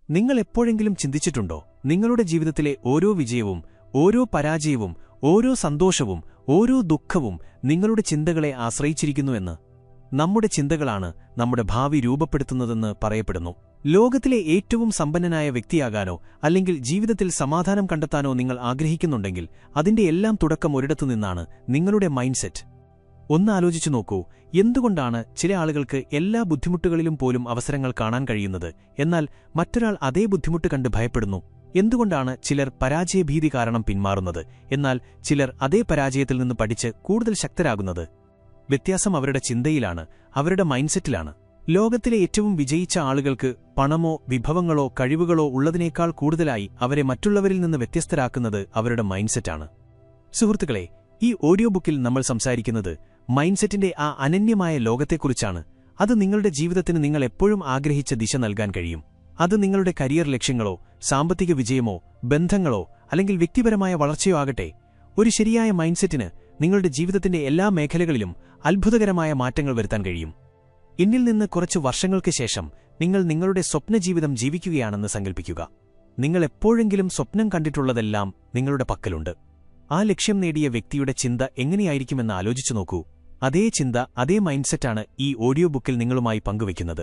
നിങ്ങൾ എപ്പോഴെങ്കിലും ചിന്തിച്ചിട്ടുണ്ടോ, നിങ്ങളുടെ ജീവിതത്തിലെ ഓരോ വിജയവും, ഓരോ പരാജയവും, ഓരോ സന്തോഷവും, ഓരോ ദുഃഖവും നിങ്ങളുടെ ചിന്തകളെ ആശ്രയിച്ചിരിക്കുന്നുവെന്ന്? നമ്മുടെ ചിന്തകളാണ് നമ്മുടെ ഭാവി രൂപപ്പെടുത്തുന്നതെന്ന് പറയപ്പെടുന്നു. ലോകത്തിലെ ഏറ്റവും സമ്പന്നനായ വ്യക്തിയാകാനോ അല്ലെങ്കിൽ ജീവിതത്തിൽ സമാധാനം കണ്ടെത്താനോ നിങ്ങൾ ആഗ്രഹിക്കുന്നുണ്ടെങ്കിൽ അതിന്റെ എല്ലാം തുടക്കം ഒരിടത്തുനിന്നാണ്: നിങ്ങളുടെ മൈൻഡ് സെറ്റ്. ഒന്ന് ആലോചിച്ചു നോക്കൂ, എന്തുകൊണ്ടാണ് ചില ആളുകൾക്ക് എല്ലാ ബുദ്ധിമുട്ടുകളിലും പോലും അവസരങ്ങൾ കാണാൻ കഴിയുന്നത്, എന്നാൽ മറ്റൊരാൾ അതേ ബുദ്ധിമുട്ട് കണ്ട് ഭയപ്പെടുന്നു? എന്തുകൊണ്ടാണ് ചിലർ പരാജയഭീതി കാരണം പിന്മാറുന്നത്, എന്നാൽ ചിലർ അതേ പരാജയത്തിൽ നിന്ന് പഠിച്ച് കൂടുതൽ ശക്തരാകുന്നത്? വ്യത്യാസം അവരുടെ ചിന്തയിലാണ്, അവരുടെ മൈൻഡ്സെറ്റിലാണ്. ലോകത്തിലെ ഏറ്റവും വിജയിച്ച ആളുകൾക്ക് പണമോ വിഭവങ്ങളോ കഴിവുകളോ ഉള്ളതിനേക്കാൾ കൂടുതലായി അവരെ മറ്റുള്ളവരിൽ നിന്ന് വ്യത്യസ്തരാക്കുന്നത് അവരുടെ മൈൻഡ്സെറ്റാണ്. സുഹൃത്തുക്കളെ, ഈ ഓഡിയോ ബുക്കിൽ നമ്മൾ സംസാരിക്കുന്നത് മൈൻഡ്സെറ്റിന്റെ ആ അനന്യമായ ലോകത്തെക്കുറിച്ചാണ്. അത് നിങ്ങളുടെ ജീവിതത്തിന് നിങ്ങൾ എപ്പോഴും ആഗ്രഹിച്ച ദിശ നൽകാൻ കഴിയും. അത് നിങ്ങളുടെ കരിയർ ലക്ഷ്യങ്ങളോ, സാമ്പത്തിക വിജയമോ, ബന്ധങ്ങളോ അല്ലെങ്കിൽ വ്യക്തിപരമായ വളർച്ചയോ ആകട്ടെ, ഒരു ശരിയായ മൈൻഡ്സെറ്റിന് നിങ്ങളുടെ ജീവിതത്തിന്റെ എല്ലാ മേഖലകളിലും അത്ഭുതകരമായ മാറ്റങ്ങൾ വരുത്താൻ കഴിയും. ഇന്നിൽ നിന്ന് കുറച്ച് വർഷങ്ങൾക്ക് ശേഷം നിങ്ങൾ നിങ്ങളുടെ സ്വപ്നജീവിതം ജീവിക്കുകയാണെന്ന് സങ്കൽപ്പിക്കുക. നിങ്ങൾ എപ്പോഴെങ്കിലും സ്വപ്നം കണ്ടിട്ടുള്ളതെല്ലാം നിങ്ങളുടെ പക്കലുണ്ട്. ആ ലക്ഷ്യം നേടിയ വ്യക്തിയുടെ ചിന്ത എങ്ങനെയായിരിക്കുമെന്ന് ആലോചിച്ചു നോക്കൂ. അതേ ചിന്ത, അതേ മൈൻഡ്സെറ്റാണ് ഈ ഓഡിയോ ബുക്കിൽ നിങ്ങളുമായി പങ്കുവയ്ക്കുന്നത്.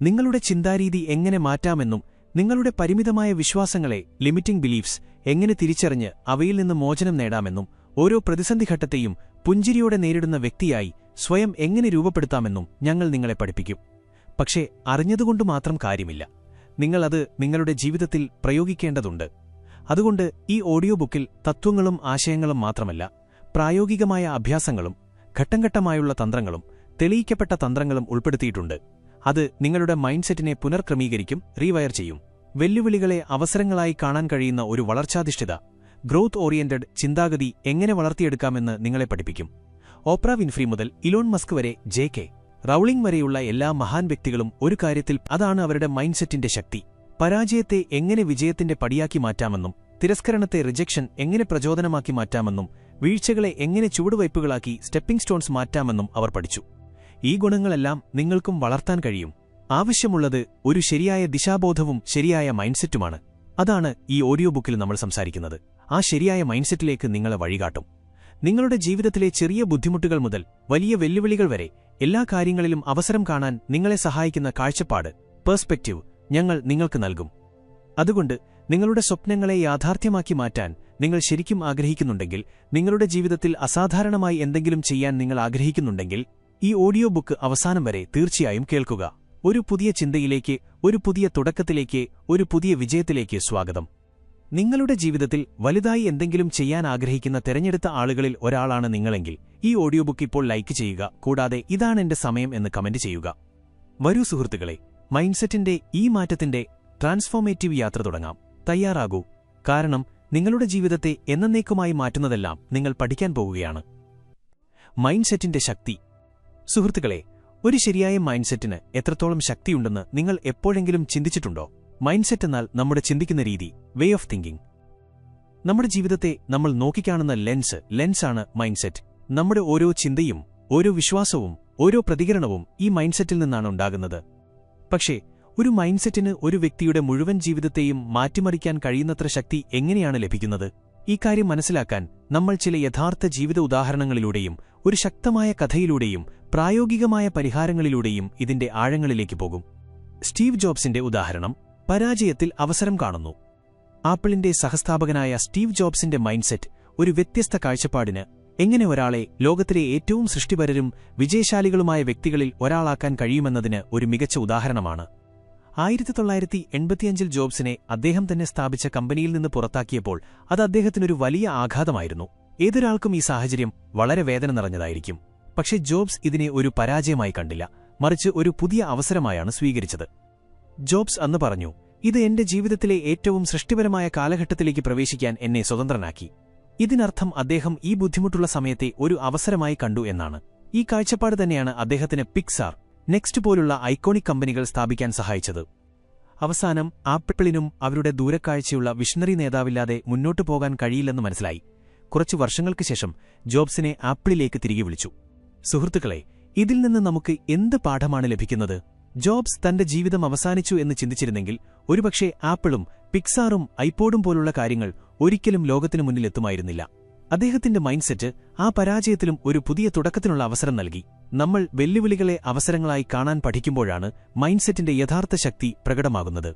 നിങ്ങളുടെ ചിന്താരീതി എങ്ങനെ മാറ്റാമെന്നും നിങ്ങളുടെ പരിമിതമായ വിശ്വാസങ്ങളെ, ലിമിറ്റിംഗ് ബിലീഫ്സ്, എങ്ങനെ തിരിച്ചറിഞ്ഞ് അവയിൽ നിന്ന് മോചനം നേടാമെന്നും ഓരോ പ്രതിസന്ധിഘട്ടത്തെയും പുഞ്ചിരിയോടെ നേരിടുന്ന വ്യക്തിയായി സ്വയം എങ്ങനെ രൂപപ്പെടുത്താമെന്നും ഞങ്ങൾ നിങ്ങളെ പഠിപ്പിക്കും. പക്ഷേ അറിഞ്ഞതുകൊണ്ട് മാത്രം കാര്യമില്ല, നിങ്ങളത് നിങ്ങളുടെ ജീവിതത്തിൽ പ്രയോഗിക്കേണ്ടതുണ്ട്. അതുകൊണ്ട് ഈ ഓഡിയോ ബുക്കിൽ തത്വങ്ങളും ആശയങ്ങളും മാത്രമല്ല, പ്രായോഗികമായ അഭ്യാസങ്ങളും ഘട്ടംഘട്ടമായുള്ള തന്ത്രങ്ങളും തെളിയിക്കപ്പെട്ട തന്ത്രങ്ങളും ഉൾപ്പെടുത്തിയിട്ടുണ്ട്. അത് നിങ്ങളുടെ മൈൻഡ്സെറ്റിനെ പുനർക്രമീകരിക്കും, റീവയർ ചെയ്യും. വെല്ലുവിളികളെ അവസരങ്ങളായി കാണാൻ കഴിയുന്ന ഒരു വളർച്ചാധിഷ്ഠിത, ഗ്രോത്ത് ഓറിയന്റഡ് ചിന്താഗതി എങ്ങനെ വളർത്തിയെടുക്കാമെന്ന് നിങ്ങളെ പഠിപ്പിക്കും. ഓപ്ര വിൻഫ്രി മുതൽ ഇലോൺ മസ്ക് വരെ, ജെ.കെ. റൗളിംഗ് വരെയുള്ള എല്ലാ മഹാൻ വ്യക്തികളും ഒരു കാര്യത്തിൽ, അതാണ് അവരുടെ മൈൻഡ്സെറ്റിന്റെ ശക്തി. പരാജയത്തെ എങ്ങനെ വിജയത്തിന്റെ പടിയാക്കി മാറ്റാമെന്നും തിരസ്കരണത്തെ റിജക്ഷൻ എങ്ങനെ പ്രചോദനമാക്കി മാറ്റാമെന്നും വീഴ്ചകളെ എങ്ങനെ ചുവടുവയ്പ്പുകളാക്കി സ്റ്റെപ്പിംഗ് സ്റ്റോൺസ് മാറ്റാമെന്നും അവർ പഠിച്ചു. ഈ ഗുണങ്ങളെല്ലാം നിങ്ങൾക്കും വളർത്താൻ കഴിയും. ആവശ്യമുള്ളത് ഒരു ശരിയായ ദിശാബോധവും ശരിയായ മൈൻഡ്സെറ്റുമാണ്. അതാണ് ഈ ഓഡിയോ ബുക്കിൽ നമ്മൾ സംസാരിക്കുന്നത്. ആ ശരിയായ മൈൻഡ്സെറ്റിലേക്ക് നിങ്ങളെ വഴികാട്ടും. നിങ്ങളുടെ ജീവിതത്തിലെ ചെറിയ ബുദ്ധിമുട്ടുകൾ മുതൽ വലിയ വെല്ലുവിളികൾ വരെ എല്ലാ കാര്യങ്ങളിലും അവസരം കാണാൻ നിങ്ങളെ സഹായിക്കുന്ന കാഴ്ചപ്പാട്, പേഴ്സ്പെക്റ്റീവ് ഞങ്ങൾ നിങ്ങൾക്ക് നൽകും. അതുകൊണ്ട് നിങ്ങളുടെ സ്വപ്നങ്ങളെ യാഥാർത്ഥ്യമാക്കി മാറ്റാൻ നിങ്ങൾ ശരിക്കും ആഗ്രഹിക്കുന്നുണ്ടെങ്കിൽ, നിങ്ങളുടെ ജീവിതത്തിൽ അസാധാരണമായി എന്തെങ്കിലും ചെയ്യാൻ നിങ്ങൾ ആഗ്രഹിക്കുന്നുണ്ടെങ്കിൽ, ഈ ഓഡിയോ ബുക്ക് അവസാനം വരെ തീർച്ചയായും കേൾക്കുക. ഒരു പുതിയ ചിന്തയിലേക്ക്, ഒരു പുതിയ തുടക്കത്തിലേക്ക്, ഒരു പുതിയ വിജയത്തിലേക്ക് സ്വാഗതം. നിങ്ങളുടെ ജീവിതത്തിൽ വലുതായി എന്തെങ്കിലും ചെയ്യാൻ ആഗ്രഹിക്കുന്ന തെരഞ്ഞെടുത്ത ആളുകളിൽ ഒരാളാണ് നിങ്ങളെങ്കിൽ, ഈ ഓഡിയോ ബുക്ക് ഇപ്പോൾ ലൈക്ക് ചെയ്യുക. കൂടാതെ ഇതാണ് എന്റെ സമയം എന്ന് കമന്റ് ചെയ്യുക. വരൂ സുഹൃത്തുക്കളെ, മൈൻഡ്സെറ്റിന്റെ ഈ മാറ്റത്തിന്റെ ട്രാൻസ്ഫോർമേറ്റീവ് യാത്ര തുടങ്ങാം. തയ്യാറാകൂ, കാരണം നിങ്ങളുടെ ജീവിതത്തെ എന്നേക്കുമായി മാറ്റുന്നതെല്ലാം നിങ്ങൾ പഠിക്കാൻ പോകുകയാണ്. മൈൻഡ്സെറ്റിന്റെ ശക്തി. സുഹൃത്തുക്കളെ, ഒരു ശരിയായ മൈൻഡ്സെറ്റിന് എത്രത്തോളം ശക്തിയുണ്ടെന്ന് നിങ്ങൾ എപ്പോഴെങ്കിലും ചിന്തിച്ചിട്ടുണ്ടോ? മൈൻഡ്സെറ്റ് എന്നാൽ നമ്മുടെ ചിന്തിക്കുന്ന രീതി, വേ ഓഫ് തിങ്കിങ്. നമ്മുടെ ജീവിതത്തെ നമ്മൾ നോക്കിക്കാണുന്ന ലെൻസാണ് മൈൻഡ്സെറ്റ്. നമ്മുടെ ഓരോ ചിന്തയും, ഓരോ വിശ്വാസവും, ഓരോ പ്രതികരണവും ഈ മൈൻഡ്സെറ്റിൽ നിന്നാണ് ഉണ്ടാകുന്നത്. പക്ഷേ ഒരു മൈൻഡ്സെറ്റിന് ഒരു വ്യക്തിയുടെ മുഴുവൻ ജീവിതത്തെയും മാറ്റിമറിക്കാൻ കഴിയുന്നത്ര ശക്തി എങ്ങനെയാണ് ലഭിക്കുന്നത്? ഈ കാര്യം മനസ്സിലാക്കാൻ നമ്മൾ ചില യഥാർത്ഥ ജീവിത ഉദാഹരണങ്ങളിലൂടെയും ഒരു ശക്തമായ കഥയിലൂടെയും പ്രായോഗികമായ പരിഹാരങ്ങളിലൂടെയും ഇതിന്റെ ആഴങ്ങളിലേക്ക് പോകും. സ്റ്റീവ് ജോബ്സിന്റെ ഉദാഹരണം. പരാജയത്തിൽ അവസരം കാണുന്നു. ആപ്പിളിന്റെ സഹസ്ഥാപകനായ സ്റ്റീവ് ജോബ്സിന്റെ മൈൻഡ്സെറ്റ് ഒരു വ്യത്യസ്ത കാഴ്ചപ്പാടിന് എങ്ങനെ ഒരാളെ ലോകത്തിലെ ഏറ്റവും സൃഷ്ടിപരരും വിജയശാലികളുമായ വ്യക്തികളിൽ ഒരാളാക്കാൻ കഴിയുമെന്നതിന് ഒരു മികച്ച ഉദാഹരണമാണ്. 1985 ജോബ്സിനെ അദ്ദേഹം തന്നെ സ്ഥാപിച്ച കമ്പനിയിൽ നിന്ന് പുറത്താക്കിയപ്പോൾ അത് അദ്ദേഹത്തിനൊരു വലിയ ആഘാതമായിരുന്നു. ഏതൊരാൾക്കും ഈ സാഹചര്യം വളരെ വേദന നിറഞ്ഞതായിരിക്കും. പക്ഷേ ജോബ്സ് ഇതിനെ ഒരു പരാജയമായി കണ്ടില്ല, മറിച്ച് ഒരു പുതിയ അവസരമായാണ് സ്വീകരിച്ചത്. ജോബ്സ് അന്ന് പറഞ്ഞു, ഇത് എന്റെ ജീവിതത്തിലെ ഏറ്റവും സൃഷ്ടിപരമായ കാലഘട്ടത്തിലേക്ക് പ്രവേശിക്കാൻ എന്നെ സ്വതന്ത്രനാക്കി. ഇതിനർത്ഥം അദ്ദേഹം ഈ ബുദ്ധിമുട്ടുള്ള സമയത്തെ ഒരു അവസരമായി കണ്ടു എന്നാണ്. ഈ കാഴ്ചപ്പാട് തന്നെയാണ് അദ്ദേഹത്തിന് പിക്സാർ, നെക്സ്റ്റ് പോലുള്ള ഐക്കോണിക് കമ്പനികൾ സ്ഥാപിക്കാൻ സഹായിച്ചത്. അവസാനം ആപ്പിളിനും അവരുടെ ദൂരക്കാഴ്ചയുള്ള വിഷണറി നേതാവില്ലാതെ മുന്നോട്ടു പോകാൻ കഴിയില്ലെന്ന് മനസ്സിലായി. കുറച്ചു വർഷങ്ങൾക്ക് ശേഷം ജോബ്സിനെ ആപ്പിളിലേക്ക് തിരികെ വിളിച്ചു. സുഹൃത്തുക്കളെ, ഇതിൽ നിന്ന് നമുക്ക് എന്ത് പാഠമാണ് ലഭിക്കുന്നത്? ജോബ്സ് തന്റെ ജീവിതം അവസാനിച്ചു എന്ന് ചിന്തിച്ചിരുന്നെങ്കിൽ ഒരുപക്ഷേ ആപ്പിളും പിക്സാറും ഐപോഡും പോലുള്ള കാര്യങ്ങൾ ഒരിക്കലും ലോകത്തിനു മുന്നിലെത്തുമായിരുന്നില്ല. അദ്ദേഹത്തിന്റെ മൈൻഡ്സെറ്റ് ആ പരാജയത്തിലും ഒരു പുതിയ തുടക്കത്തിനുള്ള അവസരം നൽകി. നമ്മൾ വെല്ലുവിളികളെ അവസരങ്ങളായി കാണാൻ പഠിക്കുമ്പോഴാണ് മൈൻഡ്സെറ്റിന്റെ യഥാർത്ഥ ശക്തി പ്രകടമാകുന്നത്.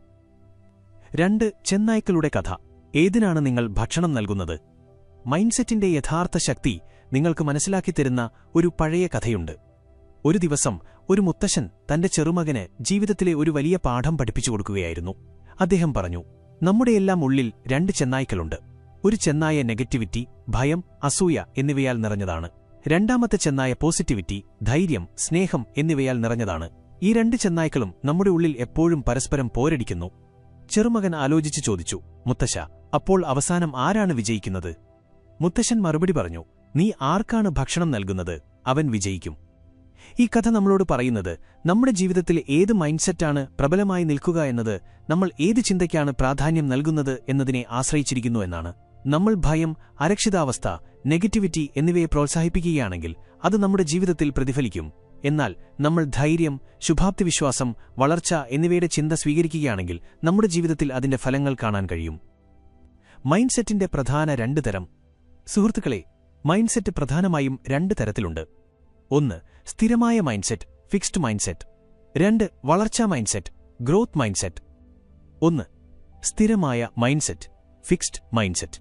2 ചെന്നായ്ക്കളുടെ കഥ. ഏതിനാണ് നിങ്ങൾ ഭക്ഷണം നൽകുന്നത്? മൈൻഡ്സെറ്റിന്റെ യഥാർത്ഥ ശക്തി നിങ്ങൾക്ക് മനസ്സിലാക്കിത്തരുന്ന ഒരു പഴയ കഥയുണ്ട്. ഒരു ദിവസം ഒരു മുത്തശ്ശൻ തന്റെ ചെറുമകന് ജീവിതത്തിലെ ഒരു വലിയ പാഠം പഠിപ്പിച്ചു കൊടുക്കുകയായിരുന്നു. അദ്ദേഹം പറഞ്ഞു, നമ്മുടെയെല്ലാം ഉള്ളിൽ 2 ചെന്നായ്ക്കളുണ്ട്. ഒരു ചെന്നായ നെഗറ്റിവിറ്റി, ഭയം, അസൂയ എന്നിവയാൽ നിറഞ്ഞതാണ്. രണ്ടാമത്തെ ചെന്നായ പോസിറ്റിവിറ്റി, ധൈര്യം, സ്നേഹം എന്നിവയാൽ നിറഞ്ഞതാണ്. ഈ 2 ചെന്നായ്ക്കളും നമ്മുടെ ഉള്ളിൽ എപ്പോഴും പരസ്പരം പോരടിക്കുന്നു. ചെറുമകൻ ആലോചിച്ചു ചോദിച്ചു, മുത്തശ്ശ, അപ്പോൾ അവസാനം ആരാണ് വിജയിക്കുന്നത്? മുത്തശ്ശൻ മറുപടി പറഞ്ഞു, നീ ആർക്കാണ് ഭക്ഷണം നൽകുന്നത്, അവൻ വിജയിക്കും. ഈ കഥ നമ്മളോട് പറയുന്നത് നമ്മുടെ ജീവിതത്തിൽ ഏത് മൈൻഡ്സെറ്റാണ് പ്രബലമായി നിൽക്കുക എന്നത് നമ്മൾ ഏത് ചിന്തയ്ക്കാണ് പ്രാധാന്യം നൽകുന്നത് എന്നതിനെ ആശ്രയിച്ചിരിക്കുന്നു എന്നാണ്. നമ്മൾ ഭയം, അരക്ഷിതാവസ്ഥ, നെഗറ്റിവിറ്റി എന്നിവയെ പ്രോത്സാഹിപ്പിക്കുകയാണെങ്കിൽ അത് നമ്മുടെ ജീവിതത്തിൽ പ്രതിഫലിക്കും. എന്നാൽ നമ്മൾ ധൈര്യം, ശുഭാപ്തിവിശ്വാസം, വളർച്ച എന്നിവയുടെ ചിന്ത സ്വീകരിക്കുകയാണെങ്കിൽ നമ്മുടെ ജീവിതത്തിൽ അതിന്റെ ഫലങ്ങൾ കാണാൻ കഴിയും. മൈൻഡ്സെറ്റിന്റെ പ്രധാന 2 തരം. സുഹൃത്തുക്കളെ, മൈൻഡ്സെറ്റ് പ്രധാനമായും 2 തരത്തിലുണ്ട്. 1. സ്ഥിരമായ മൈൻഡ്സെറ്റ്, ഫിക്സ്ഡ് മൈൻഡ്സെറ്റ്. 2. വളർച്ചാ മൈൻഡ്സെറ്റ്, ഗ്രോത്ത് മൈൻഡ്സെറ്റ്. 1. സ്ഥിരമായ മൈൻഡ്സെറ്റ്, ഫിക്സ്ഡ് മൈൻഡ്സെറ്റ്.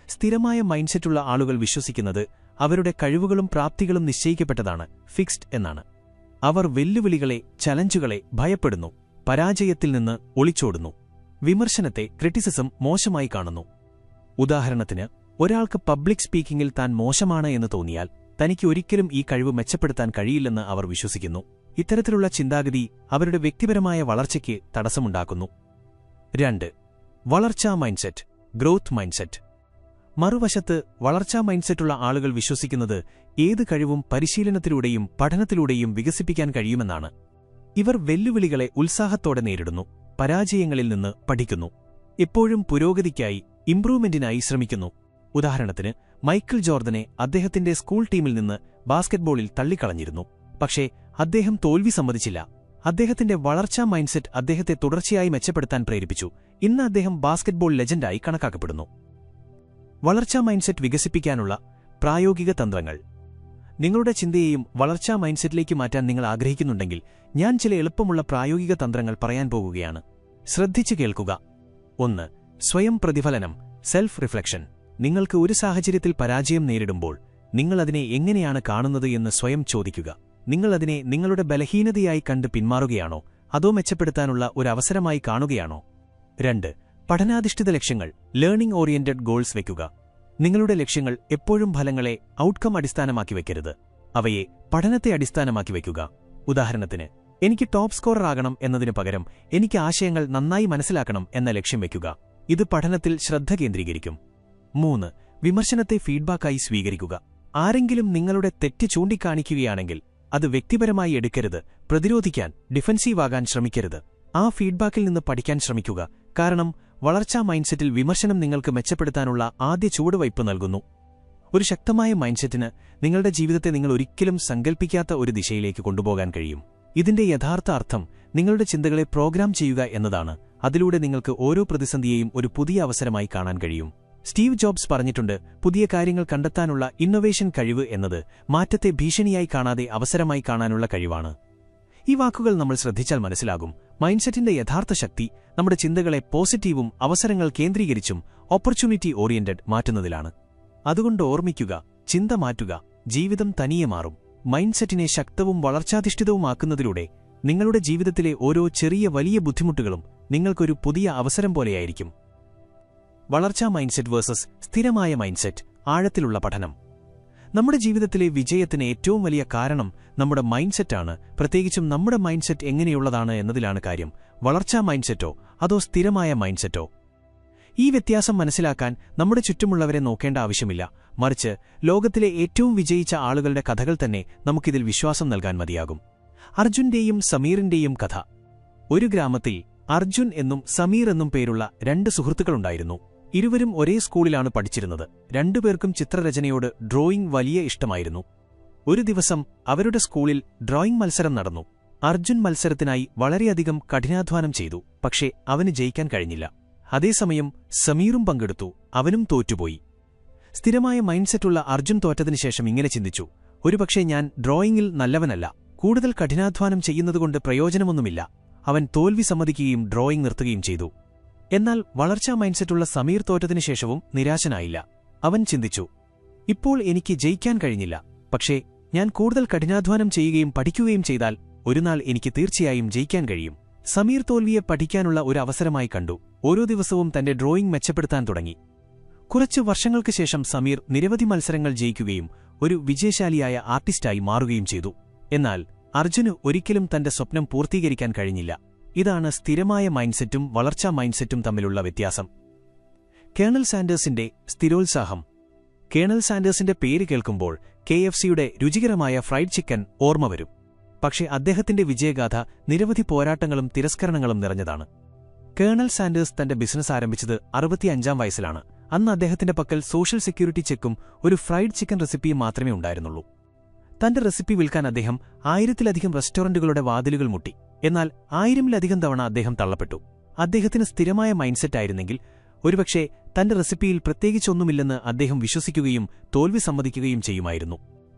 സ്ഥിരമായ മൈൻഡ്സെറ്റുള്ള ആളുകൾ വിശ്വസിക്കുന്നത് അവരുടെ കഴിവുകളും പ്രാപ്തികളും നിശ്ചയിക്കപ്പെട്ടതാണ്, ഫിക്സ്ഡ് എന്നാണ്. അവർ വെല്ലുവിളികളെ, ചലഞ്ചുകളെ ഭയപ്പെടുന്നു, പരാജയത്തിൽ നിന്ന് ഒളിച്ചോടുന്നു, വിമർശനത്തെ, ക്രിറ്റിസിസം മോശമായി കാണുന്നു. ഉദാഹരണത്തിന്, ഒരാൾക്ക് പബ്ലിക് സ്പീക്കിംഗിൽ താൻ മോശമാണ് എന്ന് തോന്നിയാൽ തനിക്ക് ഒരിക്കലും ഈ കഴിവ് മെച്ചപ്പെടുത്താൻ കഴിയില്ലെന്ന് അവർ വിശ്വസിക്കുന്നു. ഇത്തരത്തിലുള്ള ചിന്താഗതി അവരുടെ വ്യക്തിപരമായ വളർച്ചയ്ക്ക് തടസ്സമുണ്ടാക്കുന്നു. 2. വളർച്ചാ മൈൻഡ്സെറ്റ്, ഗ്രോത്ത് മൈൻഡ്സെറ്റ്. മറുവശത്ത് വളർച്ചാ മൈൻഡ്സെറ്റുള്ള ആളുകൾ വിശ്വസിക്കുന്നത് ഏത് കഴിവും പരിശീലനത്തിലൂടെയും പഠനത്തിലൂടെയും വികസിപ്പിക്കാൻ കഴിയുമെന്നാണ്. ഇവർ വെല്ലുവിളികളെ ഉത്സാഹത്തോടെ നേരിടുന്നു, പരാജയങ്ങളിൽ നിന്ന് പഠിക്കുന്നു, എപ്പോഴും പുരോഗതിക്കായി, ഇംപ്രൂവ്മെന്റിനായി ശ്രമിക്കുന്നു. ഉദാഹരണത്തിന്, മൈക്കിൾ ജോർദനെ അദ്ദേഹത്തിന്റെ സ്കൂൾ ടീമിൽ നിന്ന് ബാസ്കറ്റ്ബോളിൽ തള്ളിക്കളഞ്ഞിരുന്നു. പക്ഷേ അദ്ദേഹം തോൽവി സമ്മതിച്ചില്ല. അദ്ദേഹത്തിന്റെ വളർച്ചാ മൈൻഡ്സെറ്റ് അദ്ദേഹത്തെ തുടർച്ചയായി മെച്ചപ്പെടുത്താൻ പ്രേരിപ്പിച്ചു. ഇന്ന് അദ്ദേഹം ബാസ്കറ്റ്ബോൾ ലെജൻഡായി കണക്കാക്കപ്പെടുന്നു. വളർച്ചാ മൈൻഡ്സെറ്റ് വികസിപ്പിക്കാനുള്ള പ്രായോഗിക തന്ത്രങ്ങൾ. നിങ്ങളുടെ ചിന്തയെയും വളർച്ചാ മൈൻഡ്സെറ്റിലേക്ക് മാറ്റാൻ നിങ്ങൾ ആഗ്രഹിക്കുന്നുണ്ടെങ്കിൽ ഞാൻ ചില എളുപ്പമുള്ള പ്രായോഗിക തന്ത്രങ്ങൾ പറയാൻ പോകുകയാണ്. ശ്രദ്ധിച്ചു കേൾക്കുക. 1. സ്വയം പ്രതിഫലനം, സെൽഫ് റിഫ്ലക്ഷൻ. നിങ്ങൾക്ക് ഒരു സാഹചര്യത്തിൽ പരാജയം നേരിടുമ്പോൾ നിങ്ങളതിനെ എങ്ങനെയാണ് കാണുന്നത് എന്ന് സ്വയം ചോദിക്കുക. നിങ്ങളതിനെ നിങ്ങളുടെ ബലഹീനതയായി കണ്ട് പിന്മാറുകയാണോ, അതോ മെച്ചപ്പെടുത്താനുള്ള ഒരു അവസരമായി കാണുകയാണോ? 2. പഠനാധിഷ്ഠിത ലക്ഷ്യങ്ങൾ, ലേണിംഗ് ഓറിയന്റഡ് ഗോൾസ് വയ്ക്കുക. നിങ്ങളുടെ ലക്ഷ്യങ്ങൾ എപ്പോഴും ഫലങ്ങളെ ഔട്ട്കം അടിസ്ഥാനമാക്കി വയ്ക്കരുത്. അവയെ പഠനത്തെ അടിസ്ഥാനമാക്കി വയ്ക്കുക. ഉദാഹരണത്തിന്, എനിക്ക് ടോപ്പ് സ്കോറർ ആകണം എന്നതിനു പകരം എനിക്ക് ആശയങ്ങൾ നന്നായി മനസ്സിലാക്കണം എന്ന ലക്ഷ്യം വയ്ക്കുക. ഇത് പഠനത്തിൽ ശ്രദ്ധ കേന്ദ്രീകരിക്കും. 3. വിമർശനത്തെ ഫീഡ്ബാക്കായി സ്വീകരിക്കുക. ആരെങ്കിലും നിങ്ങളുടെ തെറ്റ് ചൂണ്ടിക്കാണിക്കുകയാണെങ്കിൽ അത് വ്യക്തിപരമായി എടുക്കരുത്. പ്രതിരോധിക്കാൻ, ഡിഫൻസീവാകാൻ ശ്രമിക്കരുത്. ആ ഫീഡ്ബാക്കിൽ നിന്ന് പഠിക്കാൻ ശ്രമിക്കുക. കാരണം വളർച്ചാ മൈൻഡ്സെറ്റിൽ വിമർശനം നിങ്ങൾക്ക് മെച്ചപ്പെടുത്താനുള്ള ആദ്യ ചുവടുവയ്പ് നൽകുന്നു. ഒരു ശക്തമായ മൈൻഡ്സെറ്റിന് നിങ്ങളുടെ ജീവിതത്തെ നിങ്ങൾ ഒരിക്കലും സങ്കൽപ്പിക്കാത്ത ഒരു ദിശയിലേക്ക് കൊണ്ടുപോകാൻ കഴിയും. ഇതിന്റെ യഥാർത്ഥ അർത്ഥം നിങ്ങളുടെ ചിന്തകളെ പ്രോഗ്രാം ചെയ്യുക എന്നതാണ്. അതിലൂടെ നിങ്ങൾക്ക് ഓരോ പ്രതിസന്ധിയെയും ഒരു പുതിയ അവസരമായി കാണാൻ കഴിയും. സ്റ്റീവ് ജോബ്സ് പറഞ്ഞിട്ടുണ്ട്, പുതിയ കാര്യങ്ങൾ കണ്ടെത്താനുള്ള ഇന്നൊവേഷൻ കഴിവ് എന്നത് മാറ്റത്തെ ഭീഷണിയായി കാണാതെ അവസരമായി കാണാനുള്ള കഴിവാണ്. ഈ വാക്കുകൾ നമ്മൾ ശ്രദ്ധിച്ചാൽ മനസ്സിലാകും, മൈൻഡ്സെറ്റിന്റെ യഥാർത്ഥ ശക്തി നമ്മുടെ ചിന്തകളെ പോസിറ്റീവും അവസരങ്ങൾ കേന്ദ്രീകരിച്ചും ഓപ്പർച്യൂണിറ്റി ഓറിയന്റഡ് മാറ്റുന്നതിലാണ്. അതുകൊണ്ട് ഓർമ്മിക്കുക, ചിന്ത മാറ്റുക, ജീവിതം തനിയെ മാറും. മൈൻഡ്സെറ്റിനെ ശക്തവും വളർച്ചാധിഷ്ഠിതവുമാക്കുന്നതിലൂടെ നിങ്ങളുടെ ജീവിതത്തിലെ ഓരോ ചെറിയ വലിയ ബുദ്ധിമുട്ടുകളും നിങ്ങൾക്കൊരു പുതിയ അവസരം പോലെയായിരിക്കും. വളർച്ചാ മൈൻഡ്സെറ്റ് വേഴ്സസ് സ്ഥിരമായ മൈൻഡ്സെറ്റ്. ആഴത്തിലുള്ള പഠനം. നമ്മുടെ ജീവിതത്തിലെ വിജയത്തിന് ഏറ്റവും വലിയ കാരണം നമ്മുടെ മൈൻഡ്സെറ്റാണ്. പ്രത്യേകിച്ചും നമ്മുടെ മൈൻഡ്സെറ്റ് എങ്ങനെയുള്ളതാണ് എന്നതിലാണ് കാര്യം. വളർച്ചാ മൈൻഡ്സെറ്റോ അതോ സ്ഥിരമായ മൈൻഡ്സെറ്റോ? ഈ വ്യത്യാസം മനസ്സിലാക്കാൻ നമ്മുടെ ചുറ്റുമുള്ളവരെ നോക്കേണ്ട ആവശ്യമില്ല. മറിച്ച് ലോകത്തിലെ ഏറ്റവും വിജയിച്ച ആളുകളുടെ കഥകൾ തന്നെ നമുക്കിതിൽ വിശ്വാസം നൽകാൻ മതിയാകും. അർജുന്റെയും സമീറിന്റെയും കഥ. ഒരു ഗ്രാമത്തിൽ അർജുൻ എന്നും സമീർ എന്നും പേരുള്ള 2 സുഹൃത്തുക്കളുണ്ടായിരുന്നു. ഇരുവരും ഒരേ സ്കൂളിലാണ് പഠിച്ചിരുന്നത്. 2 പേർക്കും ചിത്രരചനയോട് ഡ്രോയിംഗ് വലിയ ഇഷ്ടമായിരുന്നു. ഒരു ദിവസം അവരുടെ സ്കൂളിൽ ഡ്രോയിംഗ് മത്സരം നടന്നു. അർജുൻ മത്സരത്തിനായി വളരെയധികം കഠിനാധ്വാനം ചെയ്തു, പക്ഷേ അവന് ജയിക്കാൻ കഴിഞ്ഞില്ല. അതേസമയം സമീറും പങ്കെടുത്തു, അവനും തോറ്റുപോയി. സ്ഥിരമായ മൈൻഡ്സെറ്റുള്ള അർജുൻ തോറ്റതിനുശേഷം ഇങ്ങനെ ചിന്തിച്ചു, ഒരുപക്ഷേ ഞാൻ ഡ്രോയിങ്ങിൽ നല്ലവനല്ല, കൂടുതൽ കഠിനാധ്വാനം ചെയ്യുന്നതുകൊണ്ട് പ്രയോജനമൊന്നുമില്ല. അവൻ തോൽവി സമ്മതിക്കുകയും ഡ്രോയിങ് നിർത്തുകയും ചെയ്തു. എന്നാൽ വളർച്ചാ മൈൻഡ്സെറ്റുള്ള സമീർ തോറ്റതിനുശേഷവും നിരാശനായില്ല. അവൻ ചിന്തിച്ചു, ഇപ്പോൾ എനിക്ക് ജയിക്കാൻ കഴിഞ്ഞില്ല, പക്ഷേ ഞാൻ കൂടുതൽ കഠിനാധ്വാനം ചെയ്യുകയും പഠിക്കുകയും ചെയ്താൽ ഒരുനാൾ എനിക്ക് തീർച്ചയായും ജയിക്കാൻ കഴിയും. സമീർ തോൽവിയെ പഠിക്കാനുള്ള ഒരു അവസരമായി കണ്ടു. ഓരോ ദിവസവും തന്റെ ഡ്രോയിങ് മെച്ചപ്പെടുത്താൻ തുടങ്ങി. കുറച്ചു വർഷങ്ങൾക്ക് ശേഷം സമീർ നിരവധി മത്സരങ്ങൾ ജയിക്കുകയും ഒരു വിജയശാലിയായ ആർട്ടിസ്റ്റായി മാറുകയും ചെയ്തു. എന്നാൽ അർജുന് ഒരിക്കലും തന്റെ സ്വപ്നം പൂർത്തീകരിക്കാൻ കഴിഞ്ഞില്ല. ഇതാണ് സ്ഥിരമായ മൈൻഡ്സെറ്റും വളർച്ചാ മൈൻഡ്സെറ്റും തമ്മിലുള്ള വ്യത്യാസം. കേണൽ സാൻഡേഴ്സിന്റെ സ്ഥിരോത്സാഹം. കേണൽ സാൻഡേഴ്സിന്റെ പേര് കേൾക്കുമ്പോൾ KFCയുടെ രുചികരമായ ഫ്രൈഡ് ചിക്കൻ ഓർമ്മ വരും. പക്ഷേ അദ്ദേഹത്തിന്റെ വിജയഗാഥ നിരവധി പോരാട്ടങ്ങളും തിരസ്കരണങ്ങളും നിറഞ്ഞതാണ്. കേണൽ സാൻഡേഴ്സ് തന്റെ ബിസിനസ് ആരംഭിച്ചത് 65-ാം വയസ്സിലാണ്. അന്ന് അദ്ദേഹത്തിന്റെ പക്കൽ സോഷ്യൽ സെക്യൂരിറ്റി ചെക്കും ഒരു ഫ്രൈഡ് ചിക്കൻ റെസിപ്പിയും മാത്രമേ ഉണ്ടായിരുന്നുള്ളൂ. തന്റെ റെസിപ്പി വിൽക്കാൻ അദ്ദേഹം 1000-ലധികം റെസ്റ്റോറന്റുകളുടെ വാതിലുകൾ മുട്ടി. എന്നാൽ 1000-ലധികം തവണ അദ്ദേഹം തള്ളപ്പെട്ടു. അദ്ദേഹത്തിന് സ്ഥിരമായ മൈൻഡ്സെറ്റായിരുന്നെങ്കിൽ ഒരുപക്ഷേ തന്റെ റെസിപ്പിയിൽ പ്രത്യേകിച്ചൊന്നുമില്ലെന്ന് അദ്ദേഹം വിശ്വസിക്കുകയും തോൽവി സമ്മതിക്കുകയും ചെയ്യുമായിരുന്നു.